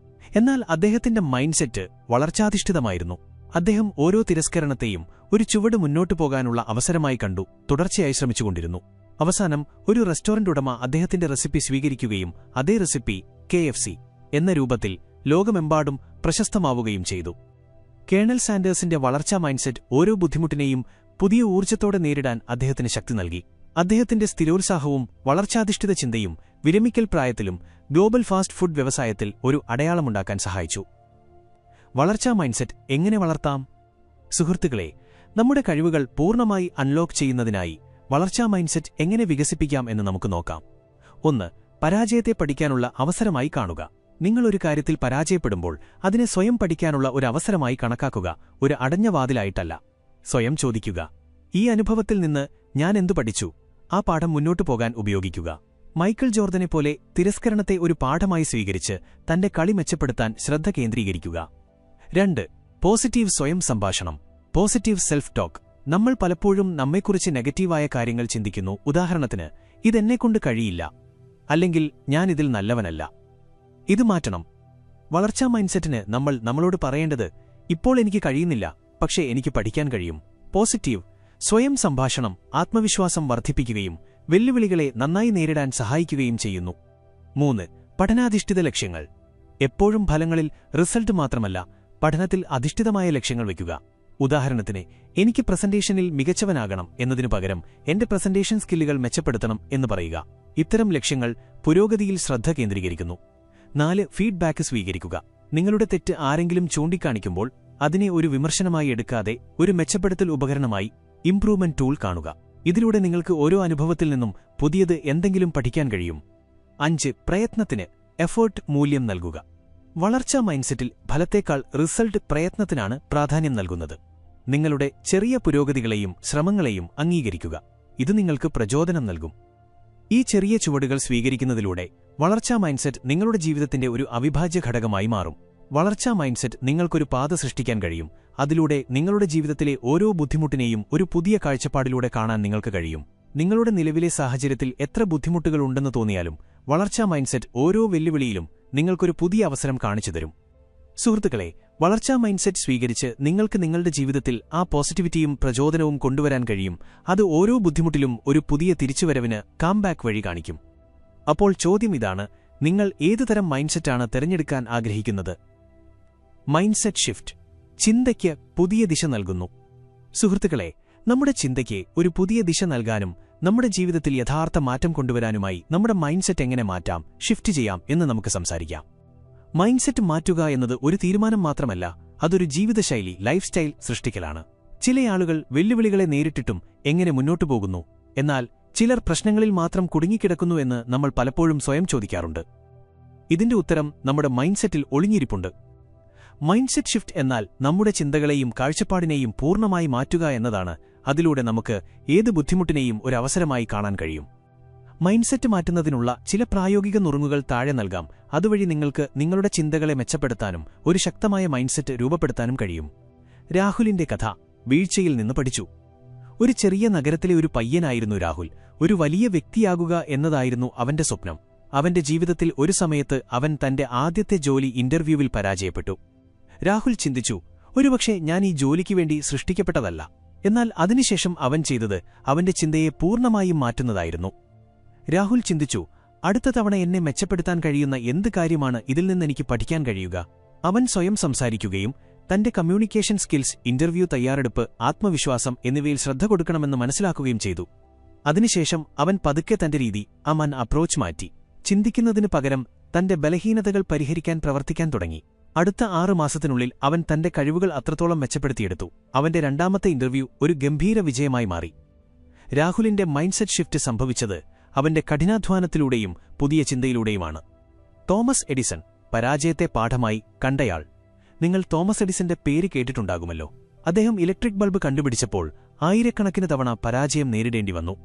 എന്നാൽ അദ്ദേഹത്തിന്റെ മൈൻഡ്സെറ്റ് വളർച്ചാധിഷ്ഠിതമായിരുന്നു. അദ്ദേഹം ഓരോ തിരസ്കരണത്തെയും ഒരു ചുവട് മുന്നോട്ടു പോകാനുള്ള അവസരമായി കണ്ടു, തുടർച്ചയായി ശ്രമിച്ചുകൊണ്ടിരുന്നു. അവസാനം ഒരു റെസ്റ്റോറന്റ് ഉടമ അദ്ദേഹത്തിന്റെ റെസിപ്പി സ്വീകരിക്കുകയും അതേ റെസിപ്പി KFC എന്ന രൂപത്തിൽ ലോകമെമ്പാടും പ്രശസ്തമാവുകയും ചെയ്തു. കേണൽ സാൻഡേഴ്സിന്റെ വളർച്ചാ മൈൻഡ്സെറ്റ് ഓരോ ബുദ്ധിമുട്ടിനെയും പുതിയ ഊർജ്ജത്തോടെ നേരിടാൻ അദ്ദേഹത്തിന് ശക്തി നൽകി. അദ്ദേഹത്തിന്റെ സ്ഥിരോത്സാഹവും വളർച്ചാധിഷ്ഠിത ചിന്തയും വിരമിക്കൽ പ്രായത്തിലും ഗ്ലോബൽ ഫാസ്റ്റ് ഫുഡ് വ്യവസായത്തിൽ ഒരു അടയാളമുണ്ടാക്കാൻ സഹായിച്ചു. വളർച്ചാ മൈൻഡ്സെറ്റ് എങ്ങനെ വളർത്താം? സുഹൃത്തുക്കളെ, നമ്മുടെ കഴിവുകൾ പൂർണ്ണമായി അൺലോക്ക് ചെയ്യുന്നതിനായി വളർച്ചാ മൈൻഡ്സെറ്റ് എങ്ങനെ വികസിപ്പിക്കാം എന്ന് നമുക്ക് നോക്കാം. 1. പരാജയത്തെ പഠിക്കാനുള്ള അവസരമായി കാണുക. നിങ്ങൾ ഒരു കാര്യത്തിൽ പരാജയപ്പെടുമ്പോൾ അതിനെ സ്വയം പഠിക്കാനുള്ള ഒരു അവസരമായി കണക്കാക്കുക, ഒരു അടഞ്ഞ വാതിലായിട്ടല്ല. സ്വയം ചോദിക്കുക, ഈ അനുഭവത്തിൽ നിന്ന് ഞാൻ എന്തു പഠിച്ചു? ആ പാഠം മുന്നോട്ടു പോകാൻ ഉപയോഗിക്കുക. മൈക്കിൾ ജോർദനെപ്പോലെ തിരസ്കരണത്തെ ഒരു പാഠമായി സ്വീകരിച്ച് തന്റെ കളി മെച്ചപ്പെടുത്താൻ ശ്രദ്ധ കേന്ദ്രീകരിക്കുക. 2. പോസിറ്റീവ് സ്വയം സംഭാഷണം. Positive self talk. നമ്മൾ പലപ്പോഴും നമ്മെക്കുറിച്ച് നെഗറ്റീവായ കാര്യങ്ങൾ ചിന്തിക്കുന്നു. ഉദാഹരണത്തിന്, ഇതെന്നെക്കൊണ്ട് കഴിയില്ല, അല്ലെങ്കിൽ ഞാനിതിൽ നല്ലവനല്ല. ഇത് മാറ്റണം. വളർച്ചാ മൈൻഡ്സെറ്റിന് നമ്മൾ നമ്മളോട് പറയേണ്ടത്, ഇപ്പോൾ എനിക്ക് കഴിയുന്നില്ല, പക്ഷേ എനിക്ക് പഠിക്കാൻ കഴിയും. പോസിറ്റീവ് സ്വയം സംഭാഷണം ആത്മവിശ്വാസം വർദ്ധിപ്പിക്കുകയും വെല്ലുവിളികളെ നന്നായി നേരിടാൻ സഹായിക്കുകയും ചെയ്യുന്നു. 3. പഠനാധിഷ്ഠിത ലക്ഷ്യങ്ങൾ. എപ്പോഴും ഫലങ്ങളിൽ റിസൾട്ട് മാത്രമല്ല, പഠനത്തിൽ അധിഷ്ഠിതമായ ലക്ഷ്യങ്ങൾ വയ്ക്കുക. ഉദാഹരണത്തിന്, എനിക്ക് പ്രസന്റേഷനിൽ മികച്ചവനാകണം എന്നതിനു പകരം എന്റെ പ്രസന്റേഷൻ സ്കില്ലുകൾ മെച്ചപ്പെടുത്തണം എന്ന് പറയുക. ഇത്തരം ലക്ഷ്യങ്ങൾ പുരോഗതിയിൽ ശ്രദ്ധ കേന്ദ്രീകരിക്കുന്നു. 4. ഫീഡ്ബാക്ക് സ്വീകരിക്കുക. നിങ്ങളുടെ തെറ്റ് ആരെങ്കിലും ചൂണ്ടിക്കാണിക്കുമ്പോൾ അതിനെ ഒരു വിമർശനമായി എടുക്കാതെ ഒരു മെച്ചപ്പെടുത്തൽ ഉപകരണമായി ഇംപ്രൂവ്മെന്റ് ടൂൾ കാണുക. ഇതിലൂടെ നിങ്ങൾക്ക് ഓരോ അനുഭവത്തിൽ നിന്നും പുതിയത് എന്തെങ്കിലും പഠിക്കാൻ കഴിയും. 5. പ്രയത്നത്തിന് എഫേർട്ട് മൂല്യം നൽകുക. വളർച്ചാ മൈൻഡ്സെറ്റിൽ ഫലത്തേക്കാൾ റിസൾട്ട് പ്രയത്നത്തിനാണ് പ്രാധാന്യം നൽകുന്നത്. നിങ്ങളുടെ ചെറിയ പുരോഗതികളെയും ശ്രമങ്ങളെയും അംഗീകരിക്കുക. ഇത് നിങ്ങൾക്ക് പ്രചോദനം നൽകും. ഈ ചെറിയ ചുവടുകൾ സ്വീകരിക്കുന്നതിലൂടെ വളർച്ചാ മൈൻഡ്സെറ്റ് നിങ്ങളുടെ ജീവിതത്തിന്റെ ഒരു അവിഭാജ്യ ഘടകമായി മാറും. വളർച്ചാ മൈൻഡ്സെറ്റ് നിങ്ങൾക്കൊരു പാത സൃഷ്ടിക്കാൻ കഴിയും. അതിലൂടെ നിങ്ങളുടെ ജീവിതത്തിലെ ഓരോ ബുദ്ധിമുട്ടിനെയും ഒരു പുതിയ കാഴ്ചപ്പാടിലൂടെ കാണാൻ നിങ്ങൾക്ക് കഴിയും. നിങ്ങളുടെ നിലവിലെ സാഹചര്യത്തിൽ എത്ര ബുദ്ധിമുട്ടുകളുണ്ടെന്ന് തോന്നിയാലും വളർച്ചാ മൈൻഡ്സെറ്റ് ഓരോ വെല്ലുവിളിയിലും നിങ്ങൾക്കൊരു പുതിയ അവസരം കാണിച്ചു തരും. സുഹൃത്തുക്കളെ, വളർച്ചാ മൈൻഡ്സെറ്റ് സ്വീകരിച്ച് നിങ്ങൾക്ക് നിങ്ങളുടെ ജീവിതത്തിൽ ആ പോസിറ്റിവിറ്റിയും പ്രചോദനവും കൊണ്ടുവരാൻ കഴിയും. അത് ഓരോ ബുദ്ധിമുട്ടിലും ഒരു പുതിയ തിരിച്ചുവരവിന് കാംബാക്ക് വഴി കാണിക്കും. അപ്പോൾ ചോദ്യം ഇതാണ്, നിങ്ങൾ ഏതുതരം മൈൻഡ്സെറ്റാണ് തിരഞ്ഞെടുക്കാൻ ആഗ്രഹിക്കുന്നത്? മൈൻഡ്സെറ്റ് ഷിഫ്റ്റ് ചിന്തയ്ക്ക് പുതിയ ദിശ നൽകുന്നു. സുഹൃത്തുക്കളെ, നമ്മുടെ ചിന്തയ്ക്ക് ഒരു പുതിയ ദിശ നൽകാനും നമ്മുടെ ജീവിതത്തിൽ യഥാർത്ഥ മാറ്റം കൊണ്ടുവരാനുമായി നമ്മുടെ മൈൻഡ്സെറ്റ് എങ്ങനെ മാറ്റാം, ഷിഫ്റ്റ് ചെയ്യാം എന്ന് നമുക്ക് സംസാരിക്കാം. മൈൻഡ്സെറ്റ് മാറ്റുക എന്നത് ഒരു തീരുമാനം മാത്രമല്ല, അതൊരു ജീവിതശൈലി, ലൈഫ് സ്റ്റൈൽ സൃഷ്ടിക്കലാണ്. ചിലയാളുകൾ വെല്ലുവിളികളെ നേരിട്ടിട്ടും എങ്ങനെ മുന്നോട്ടു പോകുന്നു, എന്നാൽ ചിലർ പ്രശ്നങ്ങളിൽ മാത്രം കുടുങ്ങിക്കിടക്കുന്നു എന്ന് നമ്മൾ പലപ്പോഴും സ്വയം ചോദിക്കാറുണ്ട്. ഇതിന്റെ ഉത്തരം നമ്മുടെ മൈൻഡ്സെറ്റിൽ ഒളിഞ്ഞിരിപ്പുണ്ട്. മൈൻഡ്സെറ്റ് ഷിഫ്റ്റ് എന്നാൽ നമ്മുടെ ചിന്തകളെയും കാഴ്ചപ്പാടിനെയും പൂർണ്ണമായി മാറ്റുക എന്നതാണ്. അതിലൂടെ നമുക്ക് ഏത് ബുദ്ധിമുട്ടിനെയും ഒരു അവസരമായി കാണാൻ കഴിയും. മൈൻഡ്സെറ്റ് മാറ്റുന്നതിനുള്ള ചില പ്രായോഗിക നുറുങ്ങുകൾ താഴെ നൽകാം. അതുവഴി നിങ്ങൾക്ക് നിങ്ങളുടെ ചിന്തകളെ മെച്ചപ്പെടുത്താനും ഒരു ശക്തമായ മൈൻഡ്സെറ്റ് രൂപപ്പെടുത്താനും കഴിയും. രാഹുലിന്റെ കഥ വീഴ്ചയിൽ നിന്ന് പഠിച്ചു. ഒരു ചെറിയ നഗരത്തിലെ ഒരു പയ്യനായിരുന്നു രാഹുൽ. ഒരു വലിയ വ്യക്തിയാകുക എന്നതായിരുന്നു അവന്റെ സ്വപ്നം. അവന്റെ ജീവിതത്തിൽ ഒരു സമയത്ത് അവൻ തന്റെ ആദ്യത്തെ ജോലി ഇന്റർവ്യൂവിൽ പരാജയപ്പെട്ടു. രാഹുൽ ചിന്തിച്ചു, ഒരുപക്ഷെ ഞാൻ ഈ ജോലിക്ക് വേണ്ടി സൃഷ്ടിക്കപ്പെട്ടതല്ല. എന്നാൽ അതിനുശേഷം അവൻ ചെയ്തത് അവന്റെ ചിന്തയെ പൂർണ്ണമായും മാറ്റുന്നതായിരുന്നു. രാഹുൽ ചിന്തിച്ചു, അടുത്ത തവണ എന്നെ മെച്ചപ്പെടുത്താൻ കഴിയുന്ന എന്ത് കാര്യമാണ് ഇതിൽ നിന്നെനിക്ക് പഠിക്കാൻ കഴിയുക? അവൻ സ്വയം സംസാരിക്കുകയും തന്റെ കമ്മ്യൂണിക്കേഷൻ സ്കിൽസ്, ഇന്റർവ്യൂ തയ്യാറെടുപ്പ്, ആത്മവിശ്വാസം എന്നിവയിൽ ശ്രദ്ധ കൊടുക്കണമെന്ന് മനസ്സിലാക്കുകയും ചെയ്തു. അതിനുശേഷം അവൻ പതുക്കെ തന്റെ രീതി, അപ്രോച്ച് മാറ്റി. ചിന്തിക്കുന്നതിനു പകരം തന്റെ ബലഹീനതകൾ പരിഹരിക്കാൻ പ്രവർത്തിക്കാൻ തുടങ്ങി. അടുത്ത 6 മാസത്തിനുള്ളിൽ അവൻ തന്റെ കഴിവുകൾ അത്രത്തോളം മെച്ചപ്പെടുത്തിയെടുത്തു. അവന്റെ രണ്ടാമത്തെ ഇന്റർവ്യൂ ഒരു ഗംഭീര വിജയമായി മാറി. രാഹുലിന്റെ മൈൻഡ്സെറ്റ് ഷിഫ്റ്റ് സംഭവിച്ചത് അവന്റെ കഠിനാധ്വാനത്തിലൂടെയും പുതിയ ചിന്തയിലൂടെയുമാണ്. തോമസ് എഡിസൺ, പരാജയത്തെ പാഠമായി കണ്ടയാൾ. നിങ്ങൾ തോമസ് എഡിസന്റെ പേര് കേട്ടിട്ടുണ്ടാകുമല്ലോ. അദ്ദേഹം ഇലക്ട്രിക് ബൾബ് കണ്ടുപിടിച്ചപ്പോൾ ആയിരക്കണക്കിന് തവണ പരാജയം നേരിടേണ്ടി വന്നു.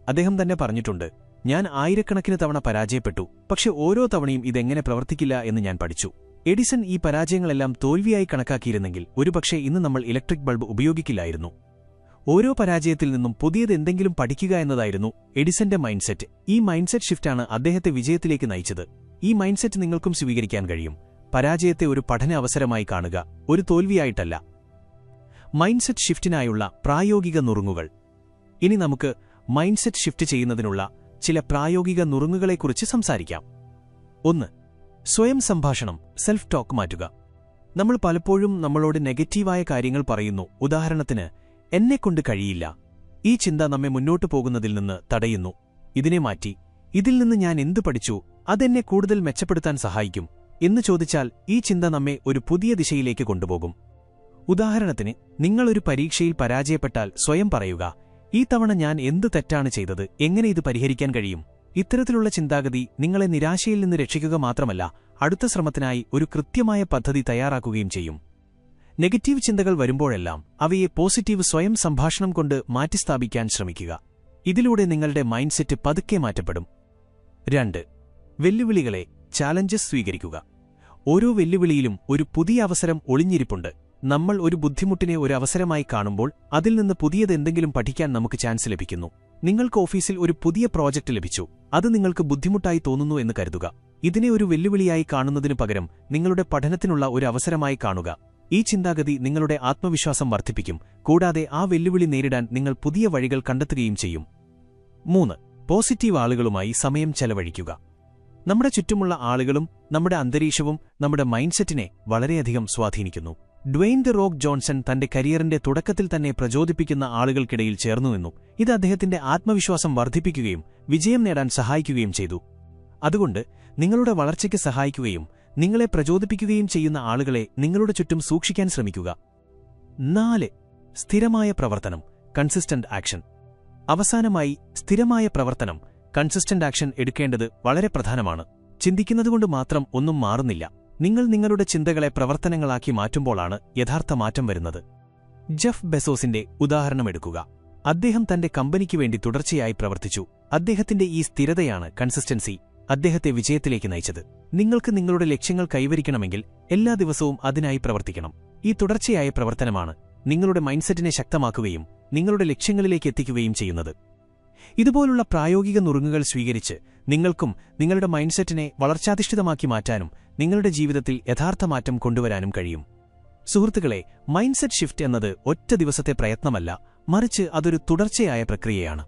അദ്ദേഹം തന്നെ പറഞ്ഞിട്ടുണ്ട്, ഞാൻ ആയിരക്കണക്കിന് തവണ പരാജയപ്പെട്ടു, പക്ഷെ ഓരോ തവണയും ഇതെങ്ങനെ പ്രവർത്തിക്കില്ല എന്ന് ഞാൻ പഠിച്ചു. എഡിസൺ ഈ പരാജയങ്ങളെല്ലാം തോൽവിയായി കണക്കാക്കിയിരുന്നെങ്കിൽ ഒരുപക്ഷെ ഇന്ന് നമ്മൾ ഇലക്ട്രിക് ബൾബ് ഉപയോഗിക്കില്ലായിരുന്നു. ഓരോ പരാജയത്തിൽ നിന്നും പുതിയതെന്തെങ്കിലും പഠിക്കുക എന്നതായിരുന്നു എഡിസന്റെ മൈൻഡ്സെറ്റ്. ഈ മൈൻഡ്സെറ്റ് ഷിഫ്റ്റാണ് അദ്ദേഹത്തെ വിജയത്തിലേക്ക് നയിച്ചത്. ഈ മൈൻഡ്സെറ്റ് നിങ്ങൾക്കും സ്വീകരിക്കാൻ കഴിയും. പരാജയത്തെ ഒരു പഠന അവസരമായി കാണുക, ഒരു തോൽവിയായിട്ടല്ല. മൈൻഡ്സെറ്റ് ഷിഫ്റ്റിനായുള്ള പ്രായോഗിക നുറുങ്ങുകൾ. ഇനി നമുക്ക് മൈൻഡ്സെറ്റ് ഷിഫ്റ്റ് ചെയ്യുന്നതിനുള്ള ചില പ്രായോഗിക നുറുങ്ങുകളെക്കുറിച്ച് സംസാരിക്കാം. 1. സ്വയം സംഭാഷണം, സെൽഫ് ടോക്ക് മാറ്റുക. നമ്മൾ പലപ്പോഴും നമ്മളോട് നെഗറ്റീവായ കാര്യങ്ങൾ പറയുന്നു. ഉദാഹരണത്തിന്, എന്നെക്കൊണ്ട് കഴിയില്ല. ഈ ചിന്ത നമ്മെ മുന്നോട്ടു പോകുന്നതിൽ നിന്ന് തടയുന്നു. ഇതിനെ മാറ്റി, ഇതിൽ നിന്ന് ഞാൻ എന്തു പഠിച്ചു, അതെന്നെ കൂടുതൽ മെച്ചപ്പെടുത്താൻ സഹായിക്കും എന്ന് ചോദിച്ചാൽ ഈ ചിന്ത നമ്മെ ഒരു പുതിയ ദിശയിലേക്ക് കൊണ്ടുപോകും. ഉദാഹരണത്തിന്, നിങ്ങളൊരു പരീക്ഷയിൽ പരാജയപ്പെട്ടാൽ സ്വയം പറയുക, ഈ തവണ ഞാൻ എന്ത് തെറ്റാണ് ചെയ്തത്, എങ്ങനെ ഇത് പരിഹരിക്കാൻ കഴിയും? ഇത്തരത്തിലുള്ള ചിന്താഗതി നിങ്ങളെ നിരാശയിൽ നിന്ന് രക്ഷിക്കുക മാത്രമല്ല, അടുത്ത ശ്രമത്തിനായി ഒരു കൃത്യമായ പദ്ധതി തയ്യാറാക്കുകയും ചെയ്യും. നെഗറ്റീവ് ചിന്തകൾ വരുമ്പോഴെല്ലാം അവയെ പോസിറ്റീവ് സ്വയം സംഭാഷണം കൊണ്ട് മാറ്റിസ്ഥാപിക്കാൻ ശ്രമിക്കുക. ഇതിലൂടെ നിങ്ങളുടെ മൈൻഡ്സെറ്റ് പതുക്കെ മാറ്റപ്പെടും. 2. വെല്ലുവിളികളെ, ചാലഞ്ചസ് സ്വീകരിക്കുക. ഓരോ വെല്ലുവിളിയിലും ഒരു പുതിയ അവസരം ഒളിഞ്ഞിരിപ്പുണ്ട്. നമ്മൾ ഒരു ബുദ്ധിമുട്ടിനെ ഒരു അവസരമായി കാണുമ്പോൾ അതിൽ നിന്ന് പുതിയതെന്തെങ്കിലും പഠിക്കാൻ നമുക്ക് ചാൻസ് ലഭിക്കുന്നു. നിങ്ങൾക്ക് ഓഫീസിൽ ഒരു പുതിയ പ്രോജക്റ്റ് ലഭിച്ചു. അത് നിങ്ങൾക്ക് ബുദ്ധിമുട്ടായി തോന്നുന്നു എന്ന് കരുതുക. ഇതിനെ ഒരു വെല്ലുവിളിയായി കാണുന്നതിനു പകരം നിങ്ങളുടെ പഠനത്തിനുള്ള ഒരു അവസരമായി കാണുക. ഈ ചിന്താഗതി നിങ്ങളുടെ ആത്മവിശ്വാസം വർദ്ധിപ്പിക്കും, കൂടാതെ ആ വെല്ലുവിളി നേരിടാൻ നിങ്ങൾ പുതിയ വഴികൾ കണ്ടെത്തുകയും ചെയ്യും. 3. പോസിറ്റീവ് ആളുകളുമായി സമയം ചെലവഴിക്കുക. നമ്മുടെ ചുറ്റുമുള്ള ആളുകളും നമ്മുടെ അന്തരീക്ഷവും നമ്മുടെ മൈൻഡ്സെറ്റിനെ വളരെയധികം സ്വാധീനിക്കുന്നു. ഡ്വെയ്ൻ ദി റോക്ക് ജോൺസൺ തന്റെ കരിയറിന്റെ തുടക്കത്തിൽ തന്നെ പ്രചോദിപ്പിക്കുന്ന ആളുകൾക്കിടയിൽ ചേർന്നുനിന്നു. ഇത് അദ്ദേഹത്തിന്റെ ആത്മവിശ്വാസം വർദ്ധിപ്പിക്കുകയും വിജയം നേടാൻ സഹായിക്കുകയും ചെയ്തു. അതുകൊണ്ട് നിങ്ങളുടെ വളർച്ചയ്ക്ക് സഹായിക്കുകയും നിങ്ങളെ പ്രചോദിപ്പിക്കുകയും ചെയ്യുന്ന ആളുകളെ നിങ്ങളുടെ ചുറ്റും സൂക്ഷിക്കാൻ ശ്രമിക്കുക. 4. സ്ഥിരമായ പ്രവർത്തനം, കൺസിസ്റ്റന്റ് ആക്ഷൻ. അവസാനമായി, സ്ഥിരമായ പ്രവർത്തനം, കൺസിസ്റ്റന്റ് ആക്ഷൻ എടുക്കേണ്ടത് വളരെ പ്രധാനമാണ്. ചിന്തിക്കുന്നതുകൊണ്ട് മാത്രം ഒന്നും മാറുന്നില്ല. നിങ്ങൾ നിങ്ങളുടെ ചിന്തകളെ പ്രവർത്തനങ്ങളാക്കി മാറ്റുമ്പോഴാണ് യഥാർത്ഥ മാറ്റം വരുന്നത്. ജെഫ് ബെസോസിന്റെ ഉദാഹരണമെടുക്കുക. അദ്ദേഹം തന്റെ കമ്പനിക്ക് വേണ്ടി തുടർച്ചയായി പ്രവർത്തിച്ചു. അദ്ദേഹത്തിന്റെ ഈ സ്ഥിരതയാണ്, കൺസിസ്റ്റൻസി, അദ്ദേഹത്തെ വിജയത്തിലേക്ക് നയിച്ചത്. നിങ്ങൾക്ക് നിങ്ങളുടെ ലക്ഷ്യങ്ങൾ കൈവരിക്കണമെങ്കിൽ എല്ലാ ദിവസവും അതിനായി പ്രവർത്തിക്കണം. ഈ തുടർച്ചയായ പ്രവർത്തനമാണ് നിങ്ങളുടെ മൈൻഡ്സെറ്റിനെ ശക്തമാക്കുകയും നിങ്ങളുടെ ലക്ഷ്യങ്ങളിലേക്ക് എത്തിക്കുകയും ചെയ്യുന്നത്. ഇതുപോലുള്ള പ്രായോഗിക നുറുങ്ങുകൾ സ്വീകരിച്ച് നിങ്ങൾക്കും നിങ്ങളുടെ മൈൻഡ്സെറ്റിനെ വളർച്ചാധിഷ്ഠിതമാക്കി മാറ്റാനും നിങ്ങളുടെ ജീവിതത്തിൽ യഥാർത്ഥ മാറ്റം കൊണ്ടുവരാനും കഴിയും. സുഹൃത്തുക്കളെ, മൈൻഡ്സെറ്റ് ഷിഫ്റ്റ് എന്നത് ഒറ്റ ദിവസത്തെ പ്രയത്നമല്ല, മറിച്ച് അതൊരു തുടർച്ചയായ പ്രക്രിയയാണ്.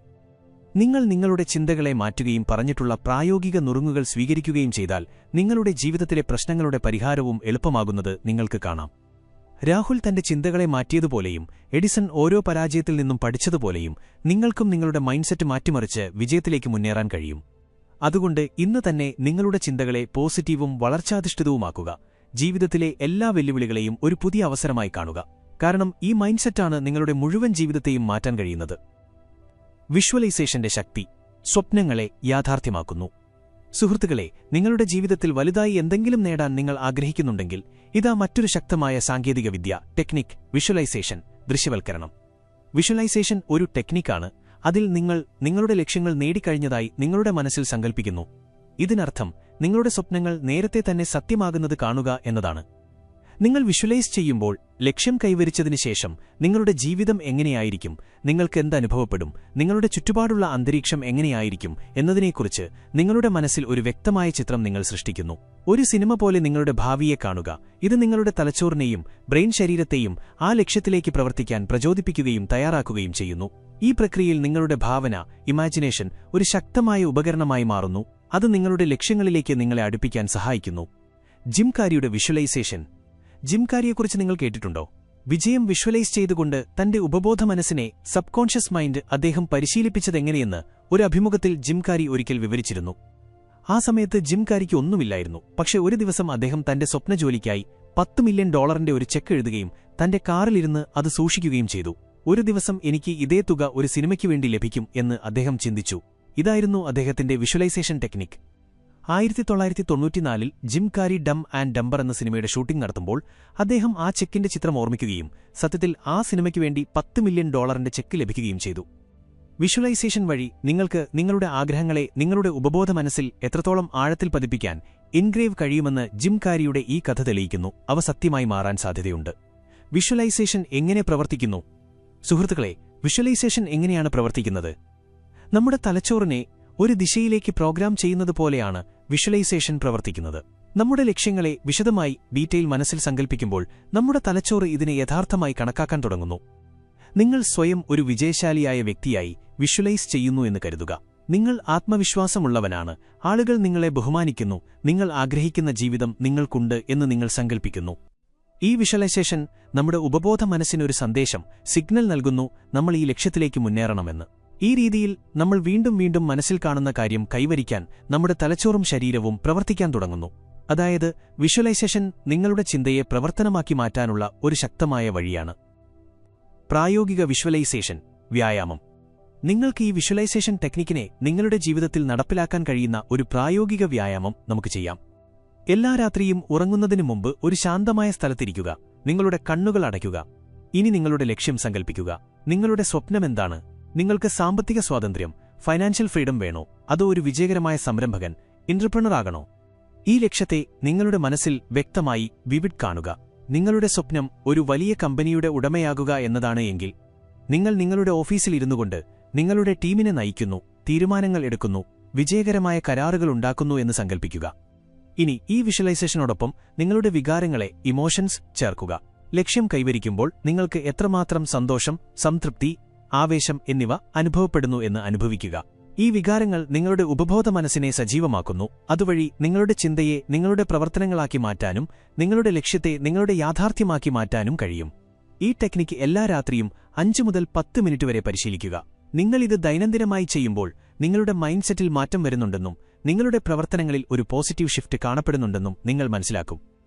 നിങ്ങൾ നിങ്ങളുടെ ചിന്തകളെ മാറ്റുകയും പറഞ്ഞിട്ടുള്ള പ്രായോഗിക നുറുങ്ങുകൾ സ്വീകരിക്കുകയും ചെയ്താൽ നിങ്ങളുടെ ജീവിതത്തിലെ പ്രശ്നങ്ങളുടെ പരിഹാരവും എളുപ്പമാകുന്നത് നിങ്ങൾക്ക് കാണാം. രാഹുൽ തന്റെ ചിന്തകളെ മാറ്റിയതുപോലെയും എഡിസൺ ഓരോ പരാജയത്തിൽ നിന്നും പഠിച്ചതുപോലെയും നിങ്ങൾക്കും നിങ്ങളുടെ മൈൻഡ്സെറ്റ് മാറ്റിമറിച്ച് വിജയത്തിലേക്ക് മുന്നേറാൻ കഴിയും. അതുകൊണ്ട് ഇന്ന് തന്നെ നിങ്ങളുടെ ചിന്തകളെ പോസിറ്റീവും വളർച്ചാധിഷ്ഠിതവുമാക്കുക. ജീവിതത്തിലെ എല്ലാ വെല്ലുവിളികളെയും ഒരു പുതിയ അവസരമായി കാണുക. കാരണം ഈ മൈൻഡ്സെറ്റാണ് നിങ്ങളുടെ മുഴുവൻ ജീവിതത്തെയും മാറ്റാൻ കഴിയുന്നത്. വിഷ്വലൈസേഷന്റെ ശക്തി സ്വപ്നങ്ങളെ യാഥാർത്ഥ്യമാക്കുന്നു. സുഹൃത്തുക്കളെ, നിങ്ങളുടെ ജീവിതത്തിൽ വലുതായി എന്തെങ്കിലും നേടാൻ നിങ്ങൾ ആഗ്രഹിക്കുന്നുണ്ടെങ്കിൽ ഇതാ മറ്റൊരു ശക്തമായ സാങ്കേതികവിദ്യ, ടെക്നിക്, വിഷ്വലൈസേഷൻ, ദൃശ്യവൽക്കരണം. വിഷ്വലൈസേഷൻ ഒരു ടെക്നിക്കാണ്. അതിൽ നിങ്ങൾ നിങ്ങളുടെ ലക്ഷ്യങ്ങൾ നേടിക്കഴിഞ്ഞതായി നിങ്ങളുടെ മനസ്സിൽ സങ്കൽപ്പിക്കുന്നു. ഇതിനർത്ഥം നിങ്ങളുടെ സ്വപ്നങ്ങൾ നേരത്തെ തന്നെ സത്യമാകുന്നത് കാണുക എന്നതാണ്. നിങ്ങൾ വിഷ്വലൈസ് ചെയ്യുമ്പോൾ ലക്ഷ്യം കൈവരിച്ചതിന് ശേഷം നിങ്ങളുടെ ജീവിതം എങ്ങനെയായിരിക്കും, നിങ്ങൾക്ക് എന്തനുഭവപ്പെടും, നിങ്ങളുടെ ചുറ്റുപാടുള്ള അന്തരീക്ഷം എങ്ങനെയായിരിക്കും എന്നതിനെക്കുറിച്ച് നിങ്ങളുടെ മനസ്സിൽ ഒരു വ്യക്തമായ ചിത്രം നിങ്ങൾ സൃഷ്ടിക്കുന്നു. ഒരു സിനിമ പോലെ നിങ്ങളുടെ ഭാവിയെ കാണുക. ഇത് നിങ്ങളുടെ തലച്ചോറിനെയും ബ്രെയിൻ ശരീരത്തെയും ആ ലക്ഷ്യത്തിലേക്ക് പ്രവർത്തിക്കാൻ പ്രചോദിപ്പിക്കുകയും തയ്യാറാക്കുകയും ചെയ്യുന്നു. ഈ പ്രക്രിയയിൽ നിങ്ങളുടെ ഭാവന, ഇമാജിനേഷൻ ഒരു ശക്തമായ ഉപകരണമായി മാറുന്നു. അത് നിങ്ങളുടെ ലക്ഷ്യങ്ങളിലേക്ക് നിങ്ങളെ അടുപ്പിക്കാൻ സഹായിക്കുന്നു. ജിം കാരിയുടെ വിഷ്വലൈസേഷൻ. ജിം കാരിയെക്കുറിച്ച് നിങ്ങൾ കേട്ടിട്ടുണ്ടോ? വിജയം വിഷ്വലൈസ് ചെയ്തുകൊണ്ട് തന്റെ ഉപബോധ മനസ്സിനെ, സബ് കോൺഷ്യസ് മൈൻഡ് അദ്ദേഹം പരിശീലിപ്പിച്ചതെങ്ങനെയെന്ന് ഒരു അഭിമുഖത്തിൽ ജിം കാരി ഒരിക്കൽ വിവരിച്ചിരുന്നു. ആ സമയത്ത് ജിം കാരിക്ക് ഒന്നുമില്ലായിരുന്നു. പക്ഷെ ഒരു ദിവസം അദ്ദേഹം തന്റെ സ്വപ്നജോലിക്കായി $10 മില്യൺ ഒരു ചെക്ക് എഴുതുകയും തന്റെ കാറിലിരുന്ന് അത് സൂക്ഷിക്കുകയും ചെയ്തു. ഒരു ദിവസം എനിക്ക് ഇതേ തുക ഒരു സിനിമയ്ക്ക് വേണ്ടി ലഭിക്കും എന്ന് അദ്ദേഹം ചിന്തിച്ചു. ഇതായിരുന്നു അദ്ദേഹത്തിന്റെ വിഷ്വലൈസേഷൻ ടെക്നിക്. 1994-ൽ Jim Carrey Dumb and Dumber എന്ന സിനിമയുടെ ഷൂട്ടിംഗ് നടത്തുമ്പോൾ അദ്ദേഹം ആ ചെക്കിന്റെ ചിത്രം ഓർമ്മിക്കുകയും സത്യത്തിൽ ആ സിനിമയ്ക്ക് വേണ്ടി $10 മില്യൺ ചെക്ക് ലഭിക്കുകയും ചെയ്തു. വിഷ്വലൈസേഷൻ വഴി നിങ്ങൾക്ക് നിങ്ങളുടെ ആഗ്രഹങ്ങളെ നിങ്ങളുടെ ഉപബോധ മനസ്സിൽ എത്രത്തോളം ആഴത്തിൽ പതിപ്പിക്കാൻ ഇൻഗ്രേവ് കഴിയുമെന്ന് ജിം കാരിയുടെ ഈ കഥ തെളിയിക്കുന്നു. അവ സത്യമായി മാറാൻ സാധ്യതയുണ്ട്. വിഷ്വലൈസേഷൻ എങ്ങനെ പ്രവർത്തിക്കുന്നു? സുഹൃത്തുക്കളെ, വിഷ്വലൈസേഷൻ എങ്ങനെയാണ് പ്രവർത്തിക്കുന്നത്? നമ്മുടെ തലച്ചോറിനെ ഒരു ദിശയിലേക്ക് പ്രോഗ്രാം ചെയ്യുന്നതുപോലെയാണ് വിഷ്വലൈസേഷൻ പ്രവർത്തിക്കുന്നത്. നമ്മുടെ ലക്ഷ്യങ്ങളെ വിശദമായി ഡീറ്റെയിൽ മനസ്സിൽ സങ്കൽപ്പിക്കുമ്പോൾ നമ്മുടെ തലച്ചോറ് ഇതിനെ യഥാർത്ഥമായി കണക്കാക്കാൻ തുടങ്ങുന്നു. നിങ്ങൾ സ്വയം ഒരു വിജയശാലിയായ വ്യക്തിയായി വിഷ്വലൈസ് ചെയ്യുന്നു എന്ന് കരുതുക. നിങ്ങൾ ആത്മവിശ്വാസമുള്ളവനാണ്, ആളുകൾ നിങ്ങളെ ബഹുമാനിക്കുന്നു, നിങ്ങൾ ആഗ്രഹിക്കുന്ന ജീവിതം നിങ്ങൾക്കുണ്ട് എന്ന് നിങ്ങൾ സങ്കൽപ്പിക്കുന്നു. ഈ വിഷ്വലൈസേഷൻ നമ്മുടെ ഉപബോധ മനസ്സിനൊരു സന്ദേശം, സിഗ്നൽ നൽകുന്നു, നമ്മൾ ഈ ലക്ഷ്യത്തിലേക്ക് മുന്നേറണമെന്ന്. ഈ രീതിയിൽ നമ്മൾ വീണ്ടും വീണ്ടും മനസ്സിൽ കാണുന്ന കാര്യം കൈവരിക്കാൻ നമ്മുടെ തലച്ചോറും ശരീരവും പ്രവർത്തിക്കാൻ തുടങ്ങുന്നു. അതായത് വിഷ്വലൈസേഷൻ നിങ്ങളുടെ ചിന്തയെ പ്രവർത്തനമാക്കി മാറ്റാനുള്ള ഒരു ശക്തമായ വഴിയാണ്. പ്രായോഗിക വിഷ്വലൈസേഷൻ വ്യായാമം. നിങ്ങൾക്ക് ഈ വിഷ്വലൈസേഷൻ ടെക്നിക്കിനെ നിങ്ങളുടെ ജീവിതത്തിൽ നടപ്പിലാക്കാൻ കഴിയുന്ന ഒരു പ്രായോഗിക വ്യായാമം നമുക്ക് ചെയ്യാം. എല്ലാ രാത്രിയും ഉറങ്ങുന്നതിനു മുമ്പ് ഒരു ശാന്തമായ സ്ഥലത്തിരിക്കുക. നിങ്ങളുടെ കണ്ണുകൾ അടയ്ക്കുക. ഇനി നിങ്ങളുടെ ലക്ഷ്യം സങ്കൽപ്പിക്കുക. നിങ്ങളുടെ സ്വപ്നമെന്താണ്? നിങ്ങൾക്ക് സാമ്പത്തിക സ്വാതന്ത്ര്യം, ഫൈനാൻഷ്യൽ ഫ്രീഡം വേണോ? അതോ ഒരു വിജയകരമായ സംരംഭകൻ, എന്റർപ്രണർ ആകണോ? ഈ ലക്ഷ്യത്തെ നിങ്ങളുടെ മനസ്സിൽ വ്യക്തമായി വിവിഡ് കാണുക. നിങ്ങളുടെ സ്വപ്നം ഒരു വലിയ കമ്പനിയുടെ ഉടമയാകുക എന്നതാണ് എങ്കിൽ നിങ്ങൾ നിങ്ങളുടെ ഓഫീസിൽ ഇരുന്നുകൊണ്ട് നിങ്ങളുടെ ടീമിനെ നയിക്കുന്നു, തീരുമാനങ്ങൾ എടുക്കുന്നു, വിജയകരമായ കരാറുകൾ ഉണ്ടാക്കുന്നു എന്ന് സങ്കൽപ്പിക്കുക. ഇനി ഈ വിഷ്വലൈസേഷനോടൊപ്പം നിങ്ങളുടെ വികാരങ്ങളെ, ഇമോഷൻസ് ചേർക്കുക. ലക്ഷ്യം കൈവരിക്കുമ്പോൾ നിങ്ങൾക്ക് എത്രമാത്രം സന്തോഷം, സംതൃപ്തി, ആവേശം എന്നിവ അനുഭവപ്പെടുന്നു എന്ന് അനുഭവിക്കുക. ഈ വികാരങ്ങൾ നിങ്ങളുടെ ഉപബോധ മനസ്സിനെ സജീവമാക്കുന്നു. അതുവഴി നിങ്ങളുടെ ചിന്തയെ നിങ്ങളുടെ പ്രവർത്തനങ്ങളാക്കി മാറ്റാനും നിങ്ങളുടെ ലക്ഷ്യത്തെ നിങ്ങളുടെ യാഥാർത്ഥ്യമാക്കി മാറ്റാനും കഴിയും. ഈ ടെക്നിക്ക് എല്ലാ രാത്രിയും 5 മുതൽ 10 മിനിറ്റ് വരെ പരിശീലിക്കുക. നിങ്ങളിത് ദൈനംദിനമായി ചെയ്യുമ്പോൾ നിങ്ങളുടെ മൈൻഡ് സെറ്റിൽ മാറ്റം വരുന്നുണ്ടെന്നും നിങ്ങളുടെ പ്രവർത്തനങ്ങളിൽ ഒരു പോസിറ്റീവ് ഷിഫ്റ്റ് കാണപ്പെടുന്നുണ്ടെന്നും നിങ്ങൾ മനസ്സിലാക്കും.